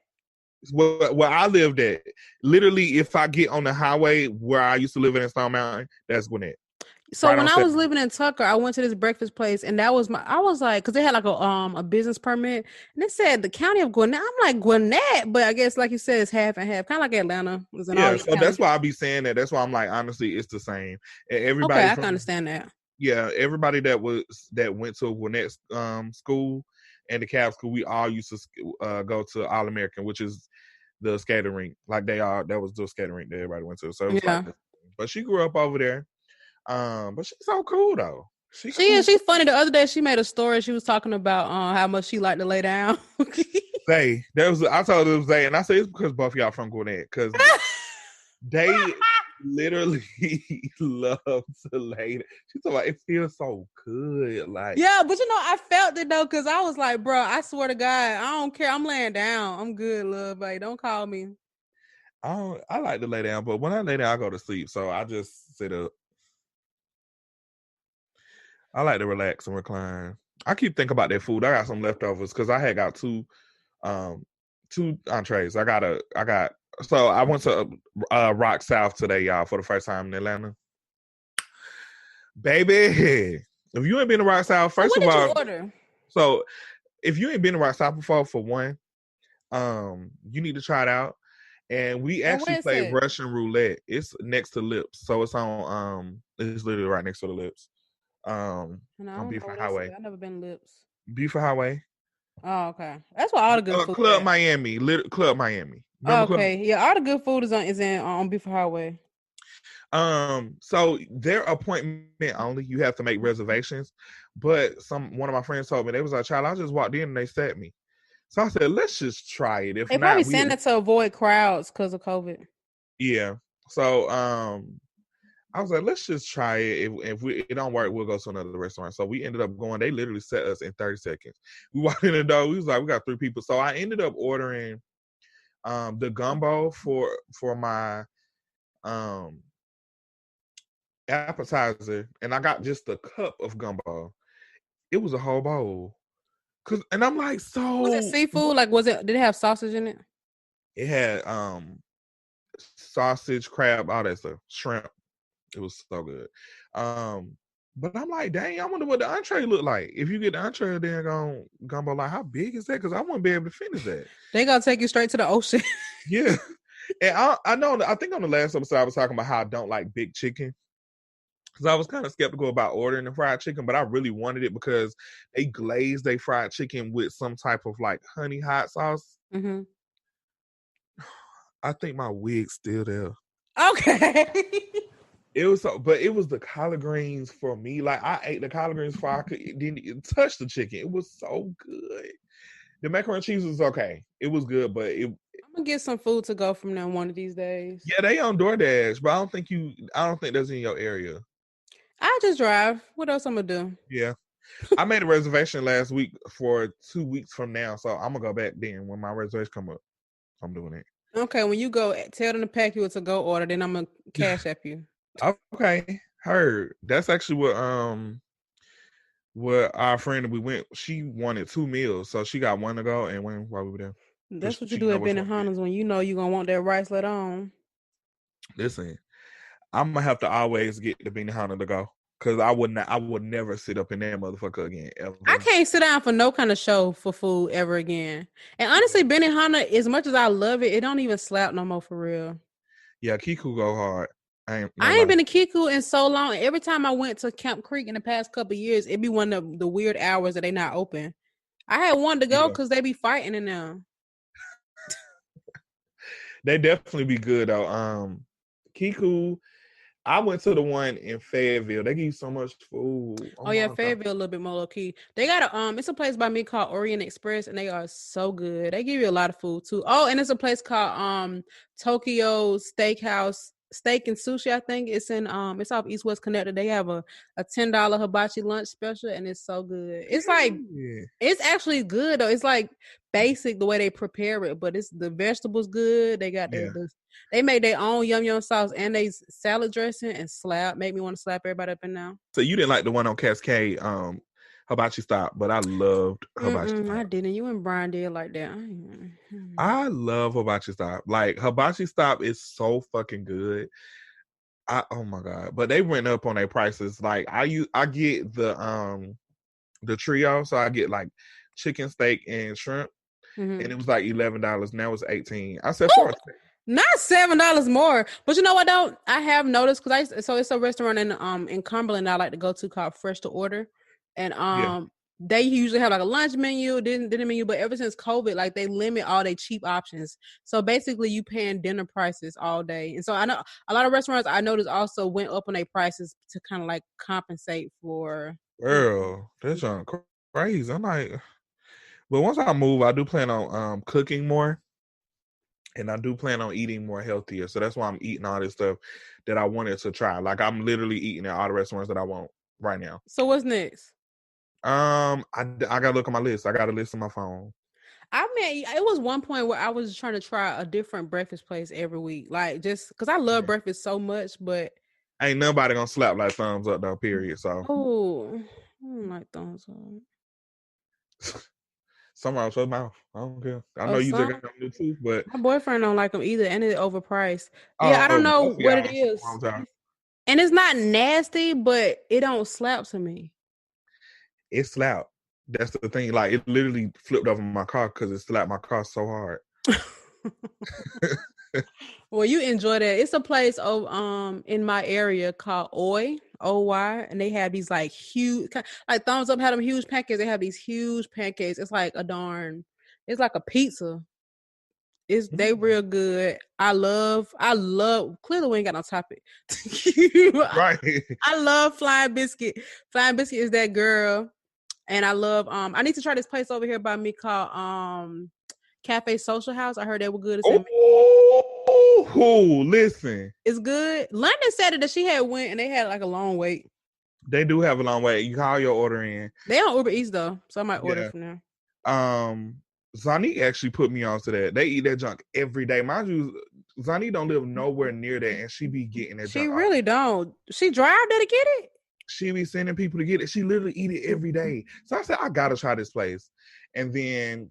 Speaker 1: where I lived at, literally, if I get on the highway where I used to live in Stone Mountain, that's Gwinnett.
Speaker 2: So
Speaker 1: Right
Speaker 2: when
Speaker 1: on
Speaker 2: I was
Speaker 1: 7.
Speaker 2: living in Tucker, I went to this breakfast place, and that was I was like, because they had like a business permit, and it said the county of Gwinnett. I'm like Gwinnett, but I guess like you said, it's half and half, kind of like Atlanta was in all
Speaker 1: Yeah,
Speaker 2: these
Speaker 1: so that's
Speaker 2: counties.
Speaker 1: why I be saying that. That's why I'm like, honestly, it's the same. And
Speaker 2: Okay,
Speaker 1: everybody
Speaker 2: I can
Speaker 1: from
Speaker 2: understand that.
Speaker 1: everybody that went to Gwinnett school and the Cab school, we all used to go to All American, which is the skating rink. Like that was the skating rink that everybody went to. So it was like,
Speaker 2: Yeah,
Speaker 1: but she grew up over there. But she's so cool though. She
Speaker 2: she is.
Speaker 1: cool.
Speaker 2: She's funny. The other day, she made a story. She was talking about how much she liked to lay down.
Speaker 1: I told her Zay, and I said it's because both of y'all from Gwinnett, because they literally love to lay. She's like, it feels so good. Like,
Speaker 2: Yeah, but I felt it though, because I was like, bro, I swear to God, I don't care. I'm laying down. I'm good, love, babe. Don't call me.
Speaker 1: I like to lay down, but when I lay down, I go to sleep. So I just sit up. I like to relax and recline. I keep thinking about that food. I got some leftovers because I had got two entrees. So I went to Rock South today, y'all, for the first time in Atlanta. Baby, if you ain't been to Rock South,
Speaker 2: So
Speaker 1: first
Speaker 2: what
Speaker 1: of
Speaker 2: did you
Speaker 1: all,
Speaker 2: order?
Speaker 1: so if you ain't been to Rock South before, for one, you need to try it out. And we
Speaker 2: And
Speaker 1: actually
Speaker 2: where is
Speaker 1: played
Speaker 2: it?
Speaker 1: Russian roulette. It's next to Lips, so it's on it's literally right next to the Lips.
Speaker 2: And I
Speaker 1: On
Speaker 2: don't know
Speaker 1: Buford
Speaker 2: what that's
Speaker 1: Highway.
Speaker 2: at. I've never been Lips.
Speaker 1: Buford Highway.
Speaker 2: Oh, okay. That's where all the good food
Speaker 1: Club
Speaker 2: at.
Speaker 1: Miami. Club Miami.
Speaker 2: Oh,
Speaker 1: Remember Club?
Speaker 2: okay. Yeah, all the good food is on Buford Highway.
Speaker 1: So they're appointment only. You have to make reservations. But one of my friends told me, they was like, child, I just walked in and they sat me. So I said, let's just try it. If
Speaker 2: They probably
Speaker 1: not,
Speaker 2: send it to avoid crowds because of COVID.
Speaker 1: yeah. So I was like, let's just try it. If it don't work, we'll go to another restaurant. So we ended up going. They literally set us in 30 seconds. We walked in the door. We was like, we got 3 people. So I ended up ordering the gumbo for my um appetizer, and I got just a cup of gumbo. It was a whole bowl. And I'm like,
Speaker 2: Was it
Speaker 1: so
Speaker 2: seafood? Like, did it have sausage in it?
Speaker 1: it had sausage, crab, all that stuff, shrimp. It was so good. But I'm like, dang, I wonder what the entree look like. If you get the entree, then gumbo, like, how big is that? Because I wouldn't be able to finish that.
Speaker 2: They gonna take you straight to the ocean.
Speaker 1: Yeah. And I know, I think on the last episode I was talking about how I don't like big chicken. Because I was kind of skeptical about ordering the fried chicken, but I really wanted it because they glazed their fried chicken with some type of like honey hot sauce.
Speaker 2: Mm-hmm.
Speaker 1: I think my wig's still there.
Speaker 2: Okay.
Speaker 1: But it was the collard greens for me. Like I ate the collard greens before I didn't even touch the chicken. It was so good. The macaroni and cheese was okay. It was good, but
Speaker 2: I'm gonna get some food to go from them one of these days.
Speaker 1: yeah, they on DoorDash, but I don't think that's in your area.
Speaker 2: I just drive. What else I'm gonna do?
Speaker 1: Yeah. I made a reservation last week for 2 weeks from now, so I'm gonna go back then when my reservation come up. I'm doing it.
Speaker 2: Okay, when you go, tell them to pack you a to-go order. Then I'm gonna cash app you.
Speaker 1: Okay, heard. That's actually what Well, our friend that we went, she wanted 2 meals, so she got one to go and one while we were there.
Speaker 2: That's
Speaker 1: Cause
Speaker 2: what you
Speaker 1: she
Speaker 2: do
Speaker 1: know
Speaker 2: at
Speaker 1: which one to get.
Speaker 2: Benihana's when you know you're gonna want that rice later on.
Speaker 1: Listen, I'm gonna have to always get the Benihana to go. Cause I would never sit up in that motherfucker again
Speaker 2: I
Speaker 1: ever.
Speaker 2: can't sit down for no kind of show for food ever again. And honestly, Benihana, as much as I love it, it don't even slap no more for real.
Speaker 1: Yeah, Kiku go hard. I ain't no
Speaker 2: I ain't
Speaker 1: lie.
Speaker 2: been to Kiku in so long. Every time I went to Camp Creek in the past couple of years, it'd be one of the weird hours that they not open. I had wanted to go
Speaker 1: Yeah.
Speaker 2: because they be fighting in there.
Speaker 1: They definitely be good though. Kiku, I went to the one in Fayetteville. They give you so much food. Oh
Speaker 2: Oh yeah,
Speaker 1: my god.
Speaker 2: Fayetteville a little bit more low key. They got a it's a place by me called Orient Express, and they are so good. They give you a lot of food too. Oh, and it's a place called Tokyo Steakhouse Steak and Sushi. I think it's in it's off East West Connector. They have a $10 hibachi lunch special, and it's so good. It's like
Speaker 1: Yeah.
Speaker 2: it's actually good though. It's like basic the way they prepare it, but it's the vegetables good. They got
Speaker 1: Yeah.
Speaker 2: they made their own yum sauce and they salad dressing and slap. Made me want to slap everybody up and down.
Speaker 1: So you didn't like the one on Cascade, Hibachi Stop, but I loved Hibachi
Speaker 2: I
Speaker 1: Stop.
Speaker 2: didn't. You and Brian did like that.
Speaker 1: I love Hibachi Stop. Like Hibachi Stop is so fucking good. Oh my god! But they went up on their prices. Like I get the trio, so I get like chicken, steak, and shrimp, and it was like $11. Now it's $18. I said for
Speaker 2: not $7 more. But you know what though? I have noticed because so it's a restaurant in Cumberland I like to go to called Fresh to Order, and
Speaker 1: yeah.
Speaker 2: they usually have like a lunch menu, dinner menu, but ever since COVID, like they limit all their cheap options. So basically, you paying dinner prices all day. And so I know a lot of restaurants I noticed also went up on their prices to kind of like compensate for.
Speaker 1: Girl, that's crazy. I'm like, but once I move, I do plan on cooking more, and I do plan on eating more healthier. So that's why I'm eating all this stuff that I wanted to try. Like I'm literally eating at all the restaurants that I want right now.
Speaker 2: So what's next?
Speaker 1: I gotta look on my list. I got a list on my phone.
Speaker 2: I mean, it was one point where I was trying to try a different breakfast place every week, like just because I love breakfast so much. But
Speaker 1: ain't nobody gonna slap like thumbs up though. Period. So
Speaker 2: I don't like thumbs up.
Speaker 1: somewhere else your mouth. I don't care. I know you just got new tooth, but
Speaker 2: my boyfriend don't like them either, and it's overpriced. Yeah, I don't know what it is, and it's not nasty, but it don't slap to me.
Speaker 1: It slapped. That's the thing. Like it literally flipped over my car because it slapped my car so hard.
Speaker 2: Well, you enjoy that. It's a place in my area called OY, and they have these like huge, like Thumbs Up had them huge pancakes. They have these huge pancakes. It's like it's like a pizza. They real good. I love. Clearly, we ain't got no topic.
Speaker 1: Right.
Speaker 2: I love Flying Biscuit. Flying Biscuit is that girl, and I love. I need to try this place over here by me called Cafe Social House. I heard they were good.
Speaker 1: Oh, listen.
Speaker 2: It's good. London said that she had went and they had like a long wait.
Speaker 1: They do have a long wait. You call your order in.
Speaker 2: They on Uber Eats though, so I might order from there.
Speaker 1: Zani actually put me on to that. They eat that junk every day. Mind you, Zani don't live nowhere near that, and she be getting that junk.
Speaker 2: She really don't. She drive there to get it?
Speaker 1: She be sending people to get it. She literally eat it every day. So I said, I gotta try this place. And then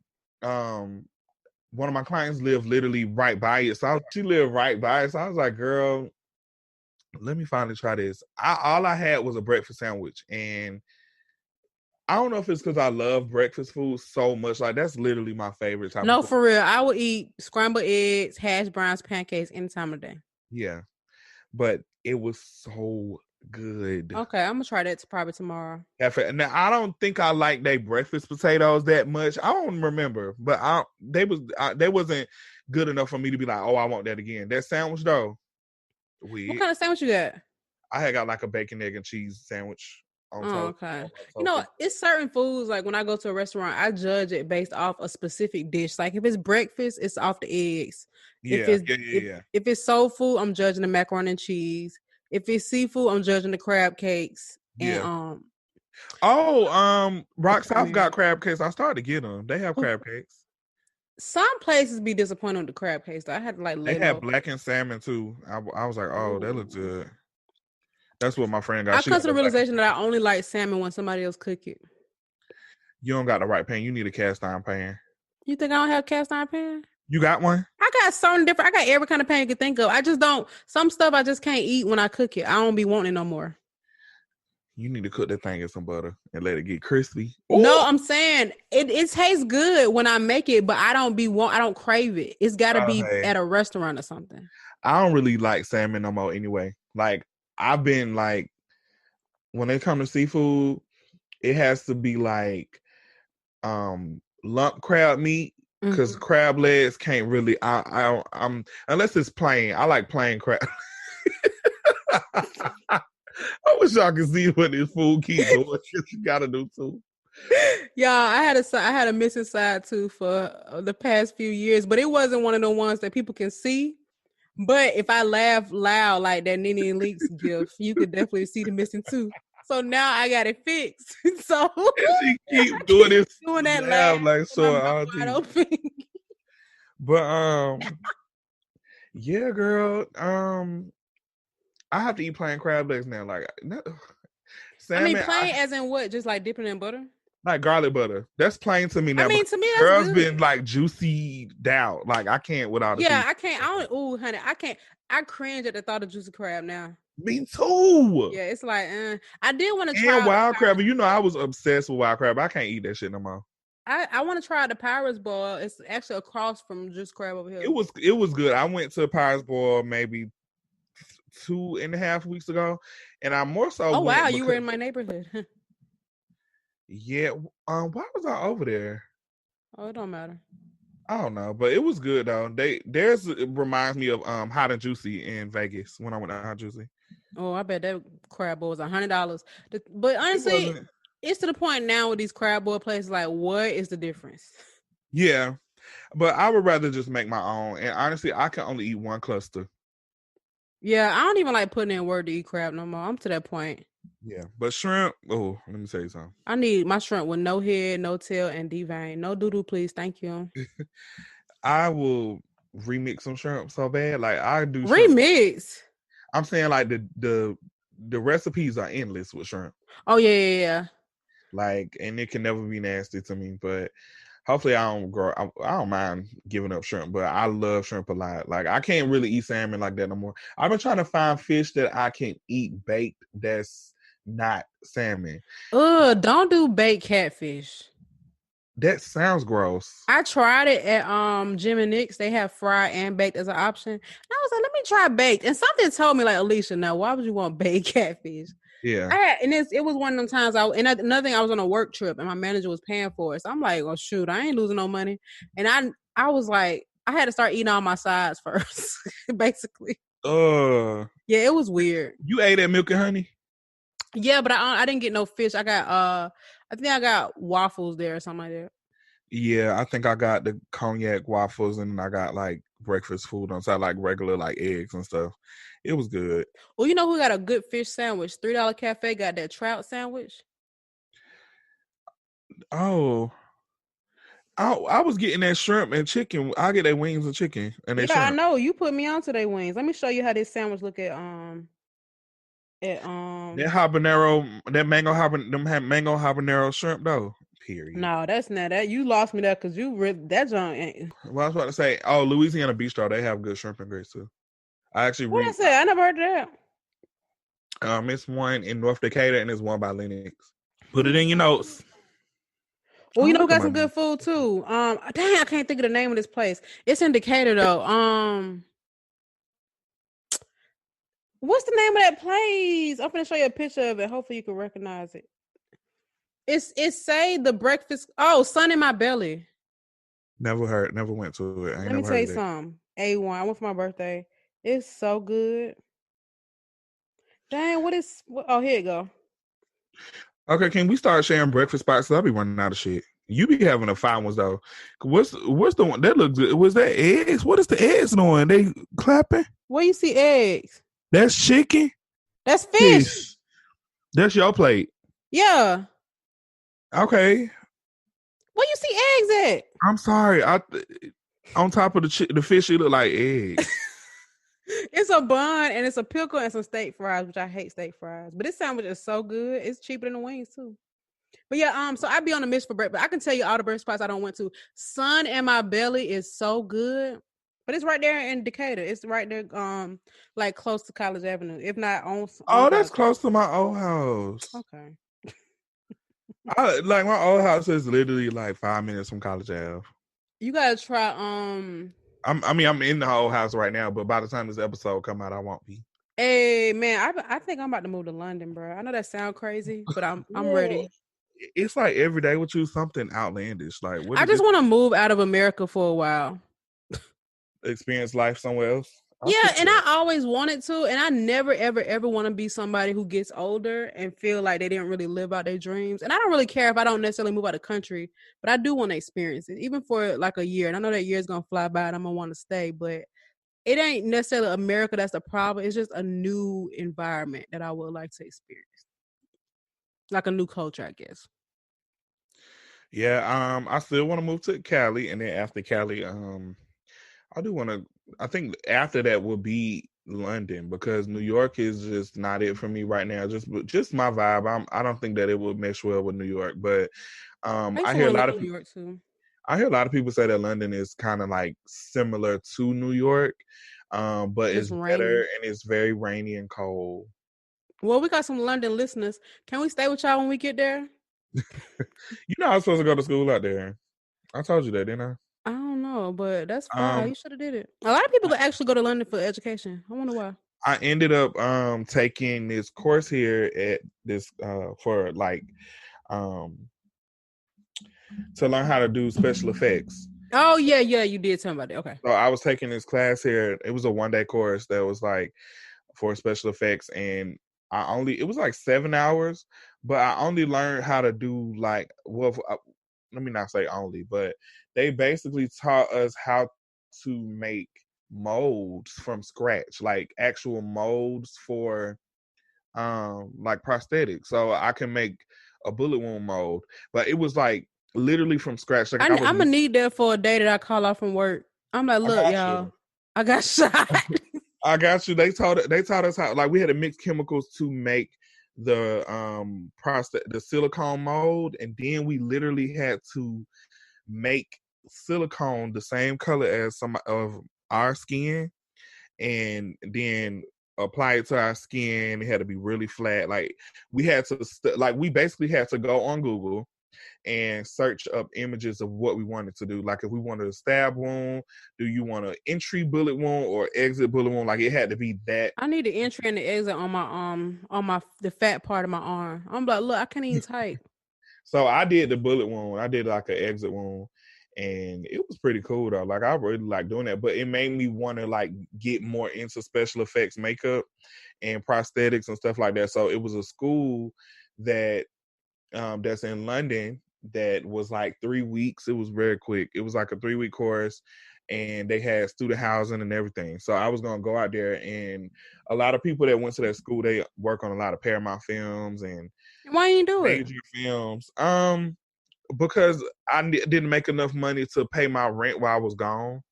Speaker 1: one of my clients lived literally right by it. So she lived right by it. So I was like, girl, let me finally try this. All I had was a breakfast sandwich. And I don't know if it's because I love breakfast food so much. Like, that's literally my favorite type of food.
Speaker 2: For real. I would eat scrambled eggs, hash browns, pancakes any time of day.
Speaker 1: Yeah. But it was so good.
Speaker 2: Okay, I'm going to try that probably tomorrow.
Speaker 1: Now, I don't think I like their breakfast potatoes that much. I don't remember. But they wasn't good enough for me to be like, oh, I want that again. That sandwich, though. Weird.
Speaker 2: What kind of sandwich you got?
Speaker 1: I had got like a bacon, egg, and cheese sandwich.
Speaker 2: Okay. You know, it's certain foods, like when I go to a restaurant, I judge it based off a specific dish. Like if it's breakfast, it's off the eggs.
Speaker 1: Yeah,
Speaker 2: if it's soul food, I'm judging the macaroni and cheese. If it's seafood, I'm judging the crab cakes.
Speaker 1: Yeah. Rock South got crab cakes. I started to get them. They have crab cakes.
Speaker 2: Some places be disappointed with the crab cakes. I had to like.
Speaker 1: They have blackened salmon too. I was like, oh, that looks good. That's what my friend got.
Speaker 2: I
Speaker 1: She
Speaker 2: come
Speaker 1: got
Speaker 2: to the
Speaker 1: the vacuum.
Speaker 2: realization that I only like salmon when somebody else cook it.
Speaker 1: You don't got the right pan. You need a cast iron pan.
Speaker 2: You think I don't have cast iron pan?
Speaker 1: You got one?
Speaker 2: I got certain different. I got every kind of pan you can think of. I just don't. Some stuff I just can't eat when I cook it. I don't be wanting it no more.
Speaker 1: You need to cook that thing in some butter and let it get crispy. Ooh!
Speaker 2: No, I'm saying it tastes good when I make it, but I don't crave it. It's got to be
Speaker 1: Okay.
Speaker 2: at a restaurant or something.
Speaker 1: I don't really like salmon no more anyway. Like, I've been like, when it comes to seafood, it has to be like lump crab meat, because crab legs can't really. I'm unless it's plain. I like plain crab. I wish y'all could see what this food keep doing. You gotta do too.
Speaker 2: Yeah, I had a missing side tooth for the past few years, but it wasn't one of the ones that people can see. But if I laugh loud like that Nene and Leaks gift, you could definitely see the missing tooth. So now I got it fixed. So
Speaker 1: she keep doing this,
Speaker 2: doing that laugh
Speaker 1: like so.
Speaker 2: wide open.
Speaker 1: But yeah, girl. I have to eat plain crab legs now. Like salmon.
Speaker 2: I mean, plain as in what? Just like dipping in butter?
Speaker 1: Like garlic butter. That's plain to me now.
Speaker 2: I mean, to me, that's
Speaker 1: girls
Speaker 2: good.
Speaker 1: Been like juicy down. Like I can't without.
Speaker 2: Yeah, I can't. Honey, I can't. I cringe at the thought of juicy crab now.
Speaker 1: Me too.
Speaker 2: Yeah, it's like I did want to try
Speaker 1: wild crab. You know, I was obsessed with wild crab. I can't eat that shit no more.
Speaker 2: I want to try the Pirates Boil. It's actually across from Juicy Crab over here.
Speaker 1: It was good. I went to Pirates Boil maybe 2.5 weeks ago, and I more so.
Speaker 2: Oh wow, you were in my neighborhood.
Speaker 1: Yeah. Why was I over there?
Speaker 2: Oh, it don't matter.
Speaker 1: I don't know, but it was good though. It reminds me of Hot and Juicy in Vegas when I went to Hot and Juicy.
Speaker 2: Oh, I bet that crab boil was $100. But honestly, it's to the point now with these crab boil places. Like, what is the difference?
Speaker 1: Yeah, but I would rather just make my own. And honestly, I can only eat one cluster.
Speaker 2: Yeah, I don't even like putting in word to eat crab no more. I'm to that point.
Speaker 1: Yeah, but shrimp. Oh, let me tell you something.
Speaker 2: I need my shrimp with no head, no tail, and D-vein. No doo-doo, please. Thank you.
Speaker 1: I will remix some shrimp so bad. Like I do
Speaker 2: remix.
Speaker 1: Shrimp. I'm saying like the recipes are endless with shrimp.
Speaker 2: Oh yeah.
Speaker 1: Like, and it can never be nasty to me, but hopefully I don't mind giving up shrimp, but I love shrimp a lot. Like I can't really eat salmon like that no more. I've been trying to find fish that I can eat baked that's not salmon.
Speaker 2: Don't do baked catfish.
Speaker 1: That sounds gross.
Speaker 2: I tried it at Jim and Nick's. They have fried and baked as an option. And I was like, let me try baked. And something told me like, Alicia, now why would you want baked catfish?
Speaker 1: Yeah.
Speaker 2: It was one of them times another thing, I was on a work trip and my manager was paying for it. So I'm like, oh shoot, I ain't losing no money. And I was like, I had to start eating all my sides first, basically. Yeah, it was weird.
Speaker 1: You ate at Milk and Honey?
Speaker 2: Yeah, but I didn't get no fish. I think I got waffles there or something like that.
Speaker 1: Yeah, I think I got the cognac waffles and I got like breakfast food on side, like regular like eggs and stuff. It was good.
Speaker 2: Well, you know who got a good fish sandwich? $3 Cafe got that trout sandwich.
Speaker 1: Oh, I was getting that shrimp and chicken. I get their wings and chicken and
Speaker 2: shrimp. I know you put me onto their wings. Let me show you how this sandwich look at that
Speaker 1: habanero, that mango habanero shrimp though. Period.
Speaker 2: No, that's not that. You lost me there because you ripped that joint.
Speaker 1: Well, I was about to say, Louisiana Bistro, they have good shrimp and grits too. I actually
Speaker 2: what I said. I never heard of
Speaker 1: that. It's one in North Decatur and it's one by Lennox. Put it in your notes.
Speaker 2: Well, you know, we got some good food too. Dang, I can't think of the name of this place. It's in Decatur though. What's the name of that place? I'm gonna show you a picture of it. Hopefully, you can recognize it. It's say the breakfast. Oh, Sun in My Belly.
Speaker 1: Never went to it.
Speaker 2: Let me tell you something. A1. I went for my birthday. It's so good. Dang, oh, here you go.
Speaker 1: Okay, can we start sharing breakfast spots? I'll be running out of shit. You be having the fine ones though. What's the one that looks good? Was that eggs? What is the eggs doing? They clapping?
Speaker 2: Where you see eggs?
Speaker 1: That's chicken.
Speaker 2: That's fish.
Speaker 1: That's your plate.
Speaker 2: Yeah.
Speaker 1: Okay.
Speaker 2: Where you see eggs at?
Speaker 1: I'm sorry. On top of the fish, it look like eggs.
Speaker 2: It's a bun and it's a pickle and some steak fries, which I hate steak fries. But this sandwich is so good. It's cheaper than the wings too. But yeah, so I be on the mission for breakfast. I can tell you all the breakfast spots I don't went to. Sun and My Belly is so good. But it's right there in Decatur. It's right there, like close to College Avenue. If not on
Speaker 1: Oh, that's
Speaker 2: College.
Speaker 1: close to my old house.
Speaker 2: Okay.
Speaker 1: Like my old house is literally like 5 minutes from College Ave.
Speaker 2: You gotta try
Speaker 1: I'm in the whole house right now, but by the time this episode come out, I won't be.
Speaker 2: Hey man, I think I'm about to move to London, bro. I know that sounds crazy, but I'm
Speaker 1: Well,
Speaker 2: ready.
Speaker 1: it's like every day with you something outlandish. Like what
Speaker 2: I
Speaker 1: is
Speaker 2: just
Speaker 1: it?
Speaker 2: want to move out of America for a while.
Speaker 1: Experience life somewhere else. I
Speaker 2: Yeah,
Speaker 1: feel
Speaker 2: and
Speaker 1: that.
Speaker 2: I always wanted to, and I never, ever, ever want to be somebody who gets older and feel like they didn't really live out their dreams. And I don't really care if I don't necessarily move out of the country, but I do want to experience it, even for like a year. And I know that year is gonna fly by, and I'm gonna want to stay, but it ain't necessarily America that's the problem. It's just a new environment that I would like to experience, like a new culture, I guess.
Speaker 1: Yeah, I still want to move to Cali, and then after Cali, I do want to. I think after that will be London because New York is just not it for me right now. Just my vibe. I don't think that it would mesh well with New York, but
Speaker 2: I used
Speaker 1: I
Speaker 2: to
Speaker 1: hear
Speaker 2: want
Speaker 1: a
Speaker 2: to live
Speaker 1: lot
Speaker 2: in
Speaker 1: of
Speaker 2: New
Speaker 1: people.
Speaker 2: York too.
Speaker 1: I hear a lot of people say that London is kind of like similar to New York, but
Speaker 2: Just
Speaker 1: it's better
Speaker 2: rainy.
Speaker 1: and it's very rainy and cold.
Speaker 2: Well, we got some London listeners. Can we stay with y'all when we get there?
Speaker 1: You know, I was supposed to go to school out there. I told you that, didn't
Speaker 2: I don't know, but that's
Speaker 1: I?
Speaker 2: fine. You should have did it. A lot of people actually go to London for education. I wonder why.
Speaker 1: I ended up taking this course here at this for like um to learn how to do special effects.
Speaker 2: Oh yeah, yeah, you did tell me about that. Okay.
Speaker 1: So I was taking this class here. It was a 1 day course that was like for special effects, and it was like 7 hours, but I only learned how to do like let me not say only, but they basically taught us how to make molds from scratch, like actual molds for like prosthetics. So I can make a bullet wound mold, but it was like literally from scratch. Like
Speaker 2: I'm gonna need that for a day that I call off from work. I'm like,
Speaker 1: I
Speaker 2: look,
Speaker 1: got
Speaker 2: y'all,
Speaker 1: you.
Speaker 2: I got shot.
Speaker 1: I got you. They taught us how, like, we had to mix chemicals to make the the silicone mold, and then we literally had to make silicone the same color as some of our skin, and then apply it to our skin. It had to be really flat. Like we had to like we basically had to go on Google and search up images of what we wanted to do. Like if we wanted a stab wound, do you want an entry bullet wound or exit bullet wound? Like it had to be that.
Speaker 2: I need the entry and the exit on my the fat part of my arm. I'm like, look, I can't even type.
Speaker 1: So I did the bullet wound. I did like an exit wound. And it was pretty cool though. Like I really like doing that. But it made me want to like get more into special effects makeup and prosthetics and stuff like that. So it was a school that that's in London that was like 3 weeks. It was very quick. It was like a 3-week course, and they had student housing and everything. So I was gonna go out there, and a lot of people that went to that school, they work on a lot of Paramount films and
Speaker 2: Why you ain't do it?
Speaker 1: major films. Because didn't make enough money to pay my rent while I was gone.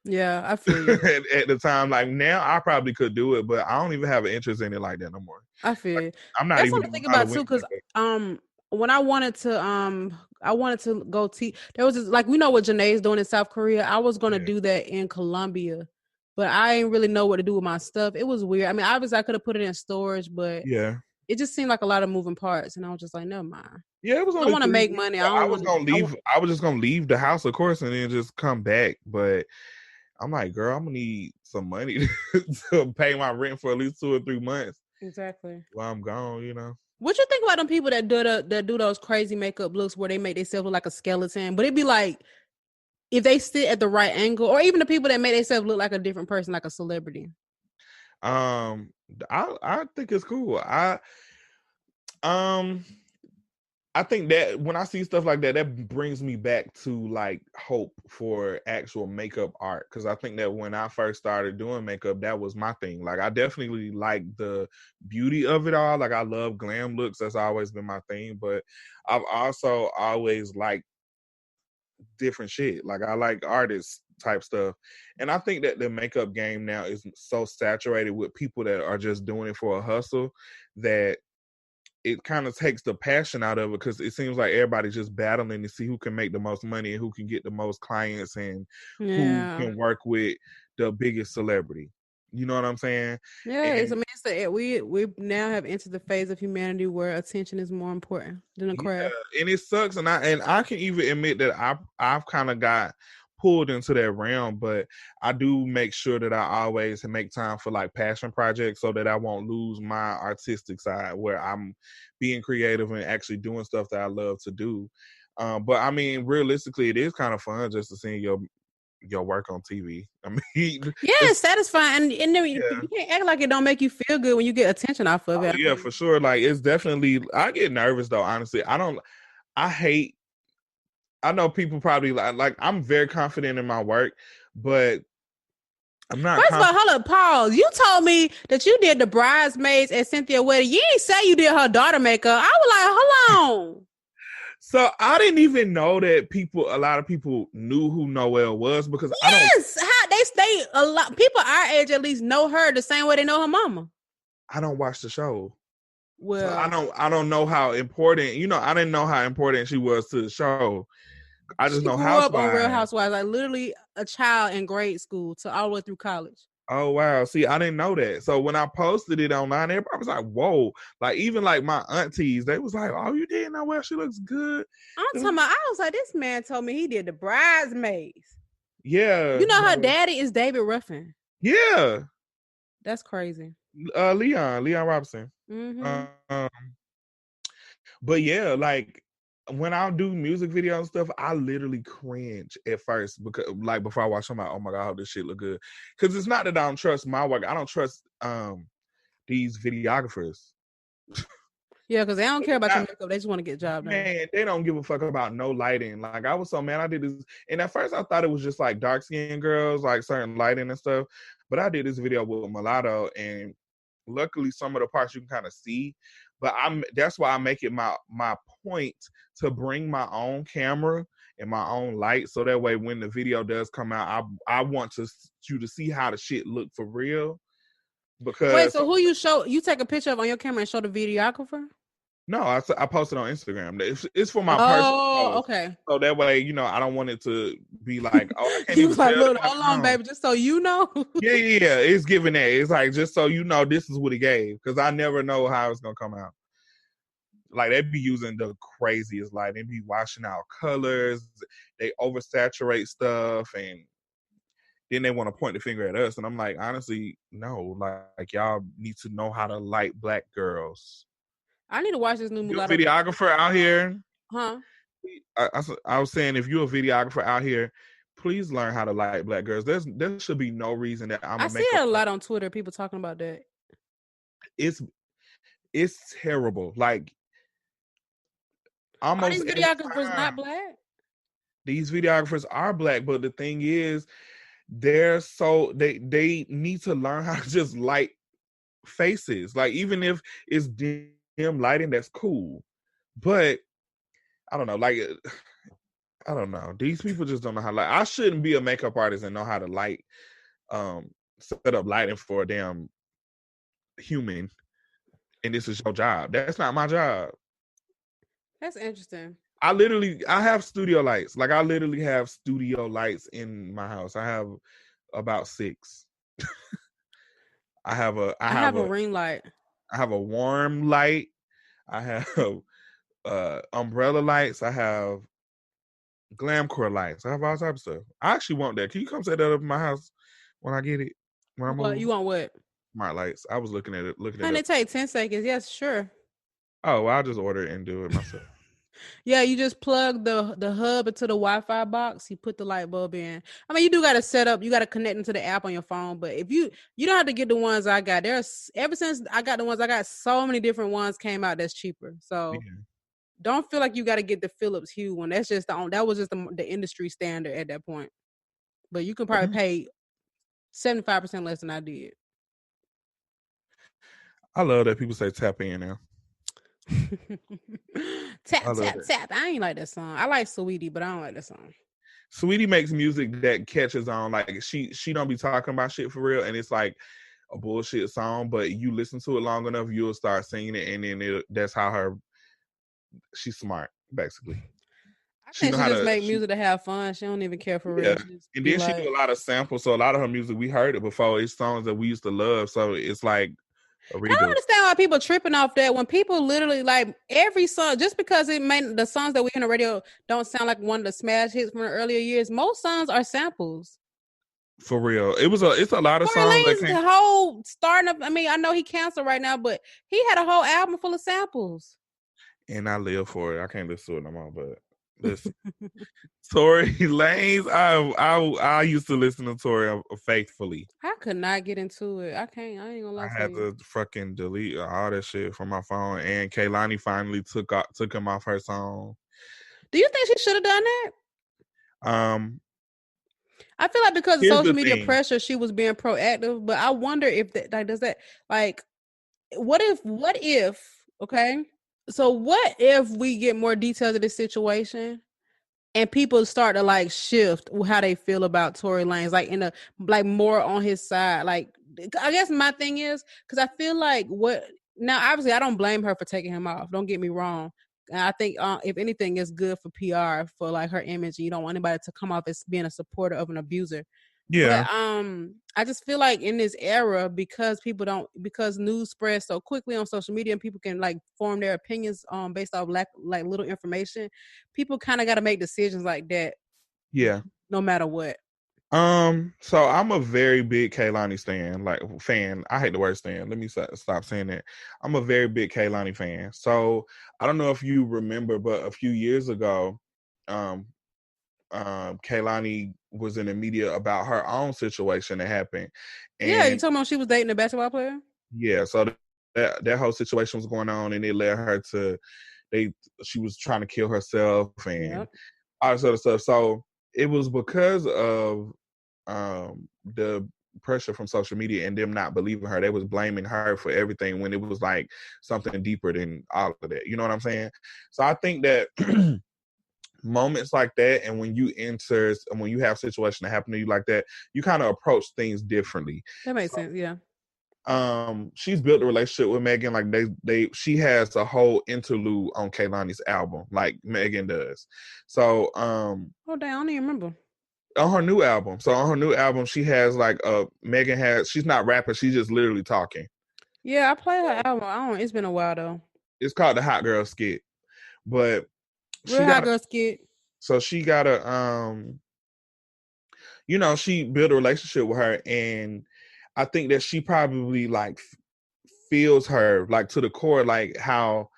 Speaker 2: Yeah, I feel you.
Speaker 1: at the time. Like now, I probably could do it, but I don't even have an interest in it like that no more.
Speaker 2: I feel
Speaker 1: Like,
Speaker 2: you.
Speaker 1: I'm not
Speaker 2: That's
Speaker 1: even
Speaker 2: something to
Speaker 1: doing
Speaker 2: think about
Speaker 1: Halloween
Speaker 2: too, because
Speaker 1: makeup.
Speaker 2: when I wanted to go teach. There was this, like, we know what Janae's doing in South Korea. I was gonna
Speaker 1: Yeah.
Speaker 2: do that in Colombia, but I ain't really know what to do with my stuff. It was weird. I mean, obviously I could have put it in storage, but
Speaker 1: Yeah.
Speaker 2: it just seemed like a lot of moving parts, and I was just like, never mind.
Speaker 1: Yeah, it was
Speaker 2: I
Speaker 1: only
Speaker 2: want to
Speaker 1: 3
Speaker 2: make
Speaker 1: weeks.
Speaker 2: money.
Speaker 1: So
Speaker 2: I
Speaker 1: I
Speaker 2: don't
Speaker 1: was
Speaker 2: want to.
Speaker 1: gonna leave. I was just gonna leave the house, of course, and then just come back. But I'm like, girl, I'm gonna need some money to pay my rent for at least 2 or 3 months
Speaker 2: Exactly.
Speaker 1: while I'm gone. You know.
Speaker 2: What you think about them people that do those crazy makeup looks where they make themselves look like a skeleton, but it'd be like if they sit at the right angle, or even the people that make themselves look like a different person, like a celebrity.
Speaker 1: Um, I think it's cool. Um. I think that when I see stuff like that, that brings me back to like hope for actual makeup art. Cause I think that when I first started doing makeup, that was my thing. Like I definitely like the beauty of it all. Like I love glam looks. That's always been my thing. But I've also always liked different shit. Like I like artists type stuff. And I think that the makeup game now is so saturated with people that are just doing it for a hustle that it kind of takes the passion out of it, because it seems like everybody's just battling to see who can make the most money and who can get the most clients and who can work with the biggest celebrity. You know what I'm saying?
Speaker 2: Yeah, we now have entered the phase of humanity where attention is more important than a craft.
Speaker 1: And it sucks, and I can even admit that I've kind of got pulled into that realm, but I do make sure that I always make time for like passion projects so that I won't lose my artistic side where I'm being creative and actually doing stuff that I love to do. But I mean, realistically, it is kind of fun just to see your work on TV. I mean,
Speaker 2: it's satisfying, and then you can't act like it don't make you feel good when you get attention off of it.
Speaker 1: Yeah, for sure. Like, it's definitely. I get nervous though. Honestly, I know people probably like I'm very confident in my work, but I'm not.
Speaker 2: First of all, hold up, pause. You told me that you did the bridesmaids at Cynthia's wedding. You ain't say you did her daughter makeup. I was like, hold on.
Speaker 1: So I didn't even know that a lot of people knew who Noelle was, because
Speaker 2: they a lot people our age at least know her the same way they know her mama.
Speaker 1: I don't watch the show.
Speaker 2: Well,
Speaker 1: so I don't know how important. I didn't know how important she was to the show. I just know Housewives.
Speaker 2: Up on Real Housewives, like literally a child in grade school to all the way through college.
Speaker 1: Oh wow! See, I didn't know that. So when I posted it online, everybody was like, "Whoa!" Like even like my aunties, they was like, "Oh, you didn't know? Well, she looks good."
Speaker 2: I'm talking about. I was like, this man told me he did the bridesmaids.
Speaker 1: Yeah,
Speaker 2: you know her daddy is David Ruffin.
Speaker 1: Yeah,
Speaker 2: that's crazy.
Speaker 1: Leon Robinson.
Speaker 2: Mm-hmm.
Speaker 1: But yeah, like when I do music videos and stuff, I literally cringe at first, because like before I watch, I'm like, oh my god, this shit look good. Because it's not that I don't trust my work. I don't trust these videographers.
Speaker 2: Yeah, because they don't care about your makeup. They just want to get a job done.
Speaker 1: Man, they don't give a fuck about no lighting. Like I was so mad I did this. And at first I thought it was just like dark skinned girls, like certain lighting and stuff. But I did this video with Mulatto, and luckily some of the parts you can kind of see. But that's why I make it my point to bring my own camera and my own light, so that way when the video does come out, I want you to see how the shit look for real. Because
Speaker 2: wait, so who you take a picture of on your camera and show the videographer?
Speaker 1: No, I posted on Instagram. It's for my personal post.
Speaker 2: Okay.
Speaker 1: So that way, I don't want it to be like, oh, I can't
Speaker 2: you
Speaker 1: even
Speaker 2: was like, look, hold on, baby, just so you know.
Speaker 1: Yeah. It's giving that. It's like, just so you know, this is what it gave. Because I never know how it's going to come out. Like, they be using the craziest light. They be washing out colors. They oversaturate stuff. And then they want to point the finger at us. And I'm like, honestly, no. Like y'all need to know how to light black girls.
Speaker 2: I need to watch this new Mulatto.
Speaker 1: Videographer out here.
Speaker 2: Huh?
Speaker 1: I was saying, if you're a videographer out here, please learn how to light black girls. There should be no reason that
Speaker 2: I see it a lot on Twitter. People talking about that.
Speaker 1: It's terrible. Like, almost
Speaker 2: are these videographers not black?
Speaker 1: These videographers are black, but the thing is, they need to learn how to just light faces. Like, even if it's dim lighting, that's cool. But I don't know, like, I don't know. These people just don't know how to light. I shouldn't be a makeup artist and know how to light, set up lighting for a damn human. And this is your job. That's not my job.
Speaker 2: That's interesting.
Speaker 1: I have studio lights. Like, I literally have studio lights in my house. I have about 6. I have a
Speaker 2: ring light.
Speaker 1: I have a warm light. I have umbrella lights. I have glamcore lights. I have all types of stuff. I actually want that. Can you come set that up in my house when I get it?
Speaker 2: What you want? What?
Speaker 1: Smart lights. I was looking at it.
Speaker 2: And it take 10 seconds. Yes, sure.
Speaker 1: Oh, well, I'll just order it and do it myself.
Speaker 2: Yeah, you just plug the hub into the Wi-Fi box. You put the light bulb in. I mean, you do got to set up. You got to connect into the app on your phone. But if you don't have to get the ones I got. Ever since I got the ones I got, so many different ones came out that's cheaper. So don't feel like you got to get the Philips Hue one. That's just that was just the industry standard at that point. But you can probably pay 75% less than I did.
Speaker 1: I love that people say tap in now.
Speaker 2: tap. I ain't like that song. I like Sweetie, but I don't like that song.
Speaker 1: Sweetie makes music that catches on. Like she don't be talking about shit for real, and it's like a bullshit song, but you listen to it long enough, you'll start singing it, and then that's how she's smart, basically.
Speaker 2: I
Speaker 1: She
Speaker 2: think
Speaker 1: know
Speaker 2: she
Speaker 1: how
Speaker 2: just
Speaker 1: to,
Speaker 2: make music to have fun. She don't even care for real.
Speaker 1: yeah.
Speaker 2: She just
Speaker 1: And
Speaker 2: be
Speaker 1: then she do
Speaker 2: like,
Speaker 1: a lot of samples, so a lot of her music we heard it before. It's songs that we used to love, so it's like a
Speaker 2: and I don't
Speaker 1: redo.
Speaker 2: understand why people tripping off that when people literally like every song, just because the songs that we hear on the radio don't sound like one of the smash hits from the earlier years. Most songs are samples.
Speaker 1: For real, it's a lot of
Speaker 2: Tory
Speaker 1: songs that
Speaker 2: Lanez
Speaker 1: came,
Speaker 2: whole starting up. I mean, I know he canceled right now, but he had a whole album full of samples.
Speaker 1: and I live for it. I can't listen to it no more, but listen. Tory Lanez, I used to listen to Tory faithfully.
Speaker 2: I could not get into it. I can't. I ain't gonna lie
Speaker 1: I
Speaker 2: to
Speaker 1: had
Speaker 2: you.
Speaker 1: to fucking delete all that shit from my phone, and Kehlani finally took him off her song.
Speaker 2: Do you think she should have done that?
Speaker 1: Um,
Speaker 2: I feel like because of
Speaker 1: here's the
Speaker 2: social media
Speaker 1: thing.
Speaker 2: pressure, she was being proactive. But I wonder if that like does that like what if okay? So what if we get more details of this situation and people start to like shift how they feel about Tory Lanez, like in a like more on his side. Like I guess my thing is because I feel like what now obviously I don't blame her for taking him off. Don't get me wrong. And I think if anything, it's good for PR for like her image. You don't want anybody to come off as being a supporter of an abuser. But
Speaker 1: Yeah,
Speaker 2: I just feel like in this era, because news spreads so quickly on social media and people can like form their opinions based off like little information, people kind of got to make decisions like that
Speaker 1: yeah.
Speaker 2: no matter what.
Speaker 1: So I'm a very big Kehlani fan. I hate the word stan. Let me stop saying that. I'm a very big Kehlani fan. So I don't know if you remember, but a few years ago, um, Kehlani was in the media about her own situation that happened,
Speaker 2: Yeah, you
Speaker 1: and
Speaker 2: talking about she was dating a basketball player?
Speaker 1: yeah, so that whole situation was going on, and it led her to they. She was trying to kill herself and
Speaker 2: Yep.
Speaker 1: all this other stuff. So it was because of the pressure from social media and them not believing her. They was blaming her for everything when it was like something deeper than all of that. You know what I'm saying? So I think that moments like that, and when you have situations that happen to you like that, you kind of approach things differently.
Speaker 2: That makes
Speaker 1: So
Speaker 2: sense. Yeah.
Speaker 1: she's built a relationship with Megan. Like she has a whole interlude on Kehlani's album, like Megan does. So
Speaker 2: Oh, damn, I don't even remember.
Speaker 1: on her new album. So on her new album, she has like Megan has. She's not rapping. She's just literally talking.
Speaker 2: Yeah, I played her album. I don't. It's been a while though.
Speaker 1: It's called the Hot Girl Skit. But
Speaker 2: Real
Speaker 1: she
Speaker 2: hot
Speaker 1: got
Speaker 2: girl skit.
Speaker 1: so she got she built a relationship with her, and I think that she probably like feels her like to the core, like how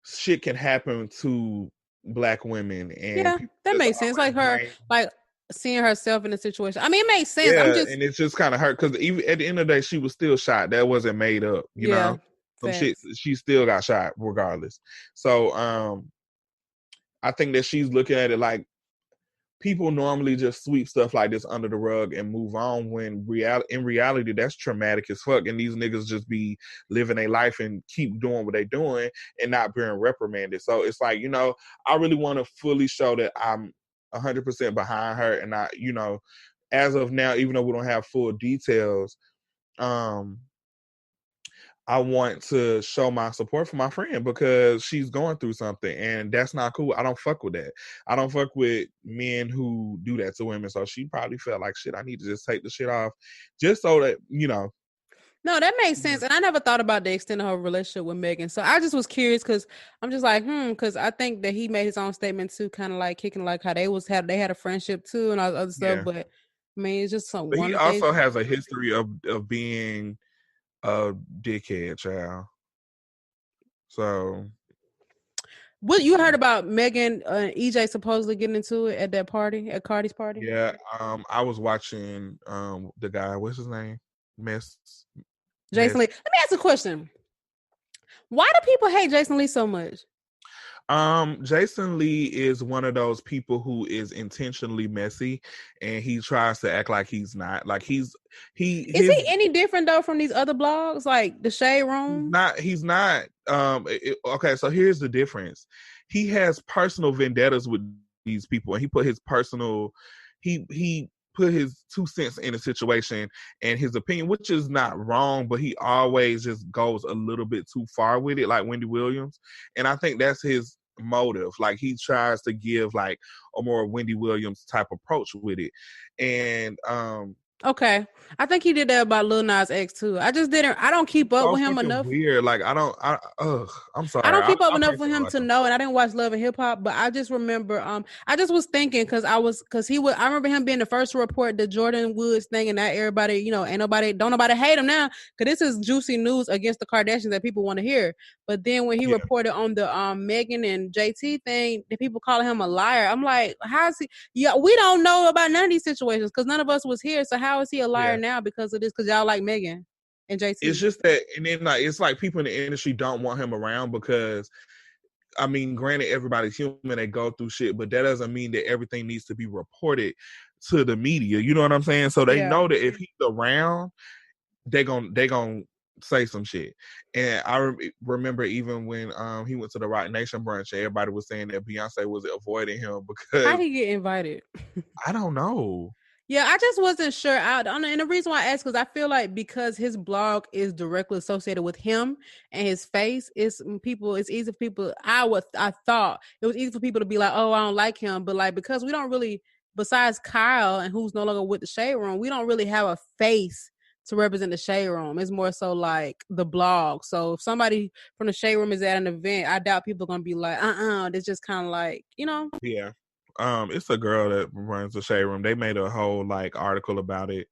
Speaker 1: shit can happen to Black women and
Speaker 2: Yeah,
Speaker 1: people
Speaker 2: that
Speaker 1: just
Speaker 2: makes sense.
Speaker 1: always
Speaker 2: Like her,
Speaker 1: blame.
Speaker 2: like seeing herself in the situation. I mean, it makes sense. I'm
Speaker 1: Yeah,
Speaker 2: just
Speaker 1: and it's just kind of hurt because even at the end of the day, she was still shot. That wasn't made up,
Speaker 2: yeah,
Speaker 1: Some shit.
Speaker 2: facts.
Speaker 1: She still got shot regardless. So I think that she's looking at it like people normally just sweep stuff like this under the rug and move on when in reality that's traumatic as fuck, and these niggas just be living their life and keep doing what they doing and not being reprimanded. So it's like, I really want to fully show that I'm 100% behind her, and as of now, even though we don't have full details, um I want to show my support for my friend because she's going through something, and that's not cool. I don't fuck with that. I don't fuck with men who do that to women. So she probably felt like, shit, I need to just take the shit off just so that,
Speaker 2: No, that makes sense. And I never thought about the extent of her relationship with Megan. So I just was curious because I'm just like, because I think that he made his own statement too, kind of like kicking like how they had a friendship too and all the other stuff.
Speaker 1: yeah.
Speaker 2: But I mean, it's just
Speaker 1: But
Speaker 2: one
Speaker 1: he
Speaker 2: of the things.
Speaker 1: also has a history of being a dickhead, child. So
Speaker 2: What you heard about Megan and EJ supposedly getting into it at that party, at Cardi's party?
Speaker 1: yeah, I was watching the guy, what's his name? Mess.
Speaker 2: Jason Lee. Let me ask a question. Why do people hate Jason Lee so much?
Speaker 1: Jason Lee is one of those people who is intentionally messy, and he tries to act like he's not. Like
Speaker 2: Is he any different though from these other blogs, like the Shade Room?
Speaker 1: He's not. Okay, so here's the difference. He has personal vendettas with these people, and he put his personal, he put his 2 cents in a situation and his opinion, which is not wrong, but he always just goes a little bit too far with it, like Wendy Williams. And I think that's his motive. Like, he tries to give like a more Wendy Williams type approach with it. And
Speaker 2: Okay, I think he did that about Lil Nas X too. I don't keep up
Speaker 1: so
Speaker 2: with him
Speaker 1: fucking
Speaker 2: enough.
Speaker 1: weird. Like, I'm sorry.
Speaker 2: I don't keep up
Speaker 1: I
Speaker 2: enough with
Speaker 1: personally
Speaker 2: him
Speaker 1: like
Speaker 2: to
Speaker 1: him.
Speaker 2: know, and I didn't watch Love and Hip Hop, but I just remember, I just was thinking because I remember him being the first to report the Jordan Woods thing, and that everybody, don't nobody hate him now because this is juicy news against the Kardashians that people want to hear. But then when he reported on the Megan and JT thing, the people calling him a liar. I'm like, how is he? Yeah, we don't know about none of these situations because none of us was here. So how is he a liar now because of this? Because y'all like Megan and JT.
Speaker 1: It's just that, and then like it's like people in the industry don't want him around because, I mean, granted, everybody's human, they go through shit, but that doesn't mean that everything needs to be reported to the media. You know what I'm saying? So they know that if he's around, they gon' say some shit. And I remember even when he went to the Rock Nation brunch, everybody was saying that Beyonce was avoiding him because
Speaker 2: how did he get invited?
Speaker 1: I don't know.
Speaker 2: Yeah, I just wasn't sure. And the reason why I asked, because I feel like because his blog is directly associated with him and his face, it's easy for people. I thought it was easy for people to be like, oh, I don't like him. But like, because we don't really, besides Kyle and who's no longer with the Shade Room, we don't really have a face to represent the Shade Room. It's more so like the blog. So if somebody from the Shade Room is at an event, I doubt people are going to be like, it's just kind of like,
Speaker 1: Yeah. It's a girl that runs the Shade Room. They made a whole like article about it,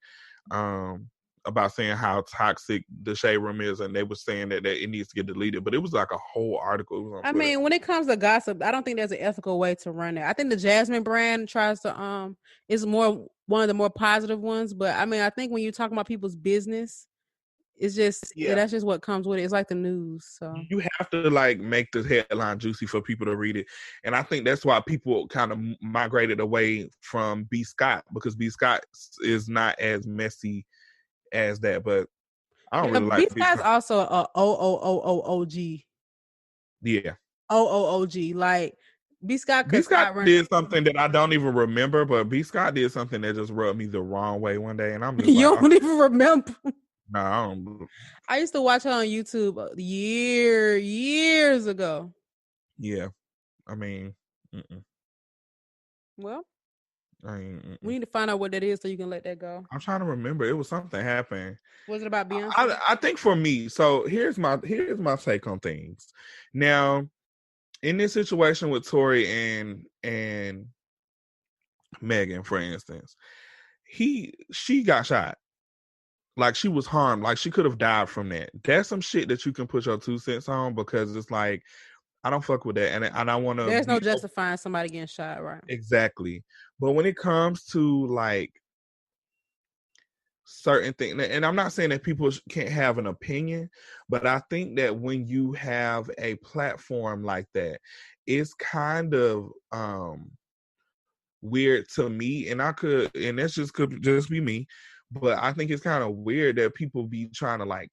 Speaker 1: about saying how toxic the Shade Room is, and they were saying that it needs to get deleted. But it was like a whole article. It was on Twitter.
Speaker 2: mean, when it comes to gossip, I don't think there's an ethical way to run it. I think the Jasmine brand tries to is more one of the more positive ones. But I mean, I think when you're talking about people's business, it's just that's just what comes with it. It's like the news. So
Speaker 1: you have to like make the headline juicy for people to read it, and I think that's why people kind of migrated away from B. Scott, because B. Scott is not as messy as that. But I don't really like
Speaker 2: B. Scott's also a OOOOG.
Speaker 1: Yeah.
Speaker 2: OOOG. Like B. Scott
Speaker 1: did something that I don't even remember, but B. Scott did something that just rubbed me the wrong way one day, and I'm just
Speaker 2: you don't even remember.
Speaker 1: No, I don't.
Speaker 2: I used to watch her on YouTube years ago.
Speaker 1: Yeah, I mean,
Speaker 2: well,
Speaker 1: we
Speaker 2: need to find out what that is so you can let that go.
Speaker 1: I'm trying to remember. It was something happened.
Speaker 2: Was it about Beyonce?
Speaker 1: I think for me, so here's my take on things. Now, in this situation with Tory and Megan, for instance, she got shot. Like, she was harmed. Like, she could have died from that. That's some shit that you can put your 2 cents on, because it's like, I don't fuck with that. And I want to...
Speaker 2: There's no justifying somebody getting shot, right?
Speaker 1: Exactly. But when it comes to, like, certain things, and I'm not saying that people can't have an opinion, but I think that when you have a platform like that, it's kind of weird to me, and that could just be me, but I think it's kind of weird that people be trying to like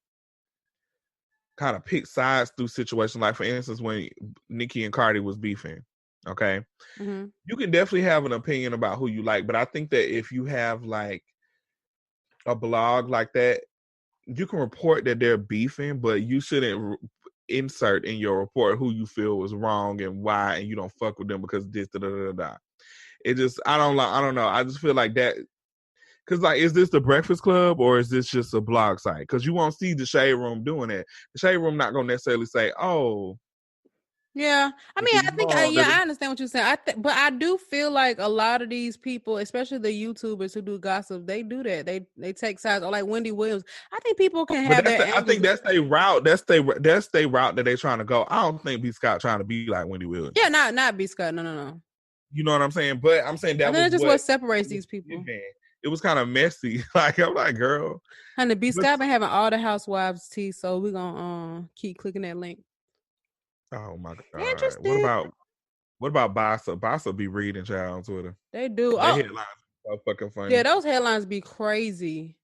Speaker 1: kind of pick sides through situations. Like, for instance, when Nicki and Cardi was beefing, okay, you can definitely have an opinion about who you like, but I think that if you have like a blog like that, you can report that they're beefing, but you shouldn't insert in your report who you feel was wrong and why, and you don't fuck with them because this, da da da da. It just, I don't know. I just feel like that, because like, is this the Breakfast Club or is this just a blog site? Because you won't see the Shade Room doing it. The Shade Room not gonna necessarily say, "Oh."
Speaker 2: Yeah, I mean, I think, I understand what you're saying. But I do feel like a lot of these people, especially the YouTubers who do gossip, they do that. They take sides. Or like Wendy Williams, I think people can have their.
Speaker 1: I think that's their route. That's their route that they're trying to go. I don't think B. Scott trying to be like Wendy Williams.
Speaker 2: Yeah, not B. Scott. No.
Speaker 1: You know what I'm saying? But I'm saying that
Speaker 2: was just what separates these people.
Speaker 1: It was kind of messy. Like, I'm like, girl.
Speaker 2: Honey, B. Scott been having all the housewives tea, so we're gonna keep clicking that link.
Speaker 1: Oh my god! Interesting. What about Bossa? Bossa be reading child on Twitter.
Speaker 2: They do.
Speaker 1: Their headlines are so fucking funny.
Speaker 2: Yeah, those headlines be crazy.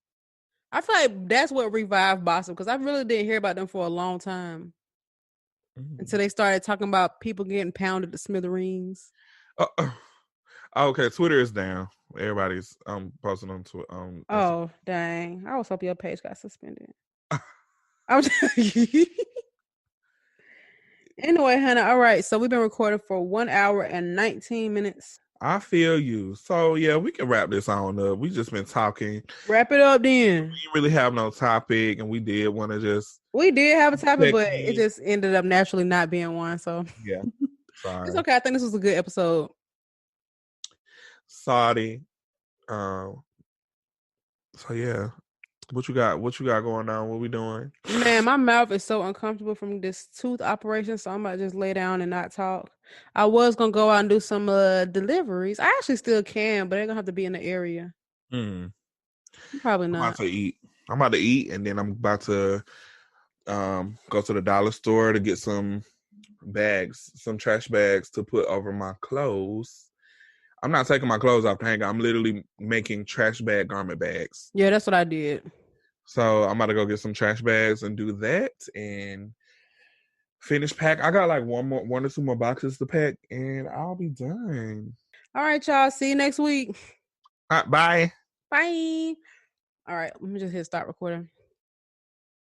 Speaker 2: I feel like that's what revived Bossa, because I really didn't hear about them for a long time until they started talking about people getting pounded to smithereens.
Speaker 1: Okay, Twitter is down. Everybody's posting on Twitter.
Speaker 2: Oh, dang. I was hoping your page got suspended. I'm just... Anyway, Hannah, all right. So we've been recording for 1 hour and 19 minutes.
Speaker 1: I feel you. So yeah, we can wrap this on up. We just been talking.
Speaker 2: Wrap it up then.
Speaker 1: We didn't really have no topic, and we did want to just.
Speaker 2: We did have a topic, but it just ended up naturally not being one. So
Speaker 1: yeah, sorry.
Speaker 2: It's okay. I think this was a good episode.
Speaker 1: Sorry. So yeah. What you got going on? What we doing?
Speaker 2: Man, my mouth is so uncomfortable from this tooth operation, so I'm about to just lay down and not talk. I was gonna go out and do some deliveries. I actually still can, but they're gonna have to be in the area. Probably not.
Speaker 1: I'm about to eat, and then I'm about to go to the dollar store to get some bags, some trash bags to put over my clothes. I'm not taking my clothes off the hanger. I'm literally making trash bag garment bags.
Speaker 2: Yeah, that's what I did.
Speaker 1: So I'm about to go get some trash bags and do that and finish pack. I got like one or two more boxes to pack and I'll be done.
Speaker 2: All right, y'all. See you next week.
Speaker 1: Bye.
Speaker 2: Bye. All right, let me just hit start recording.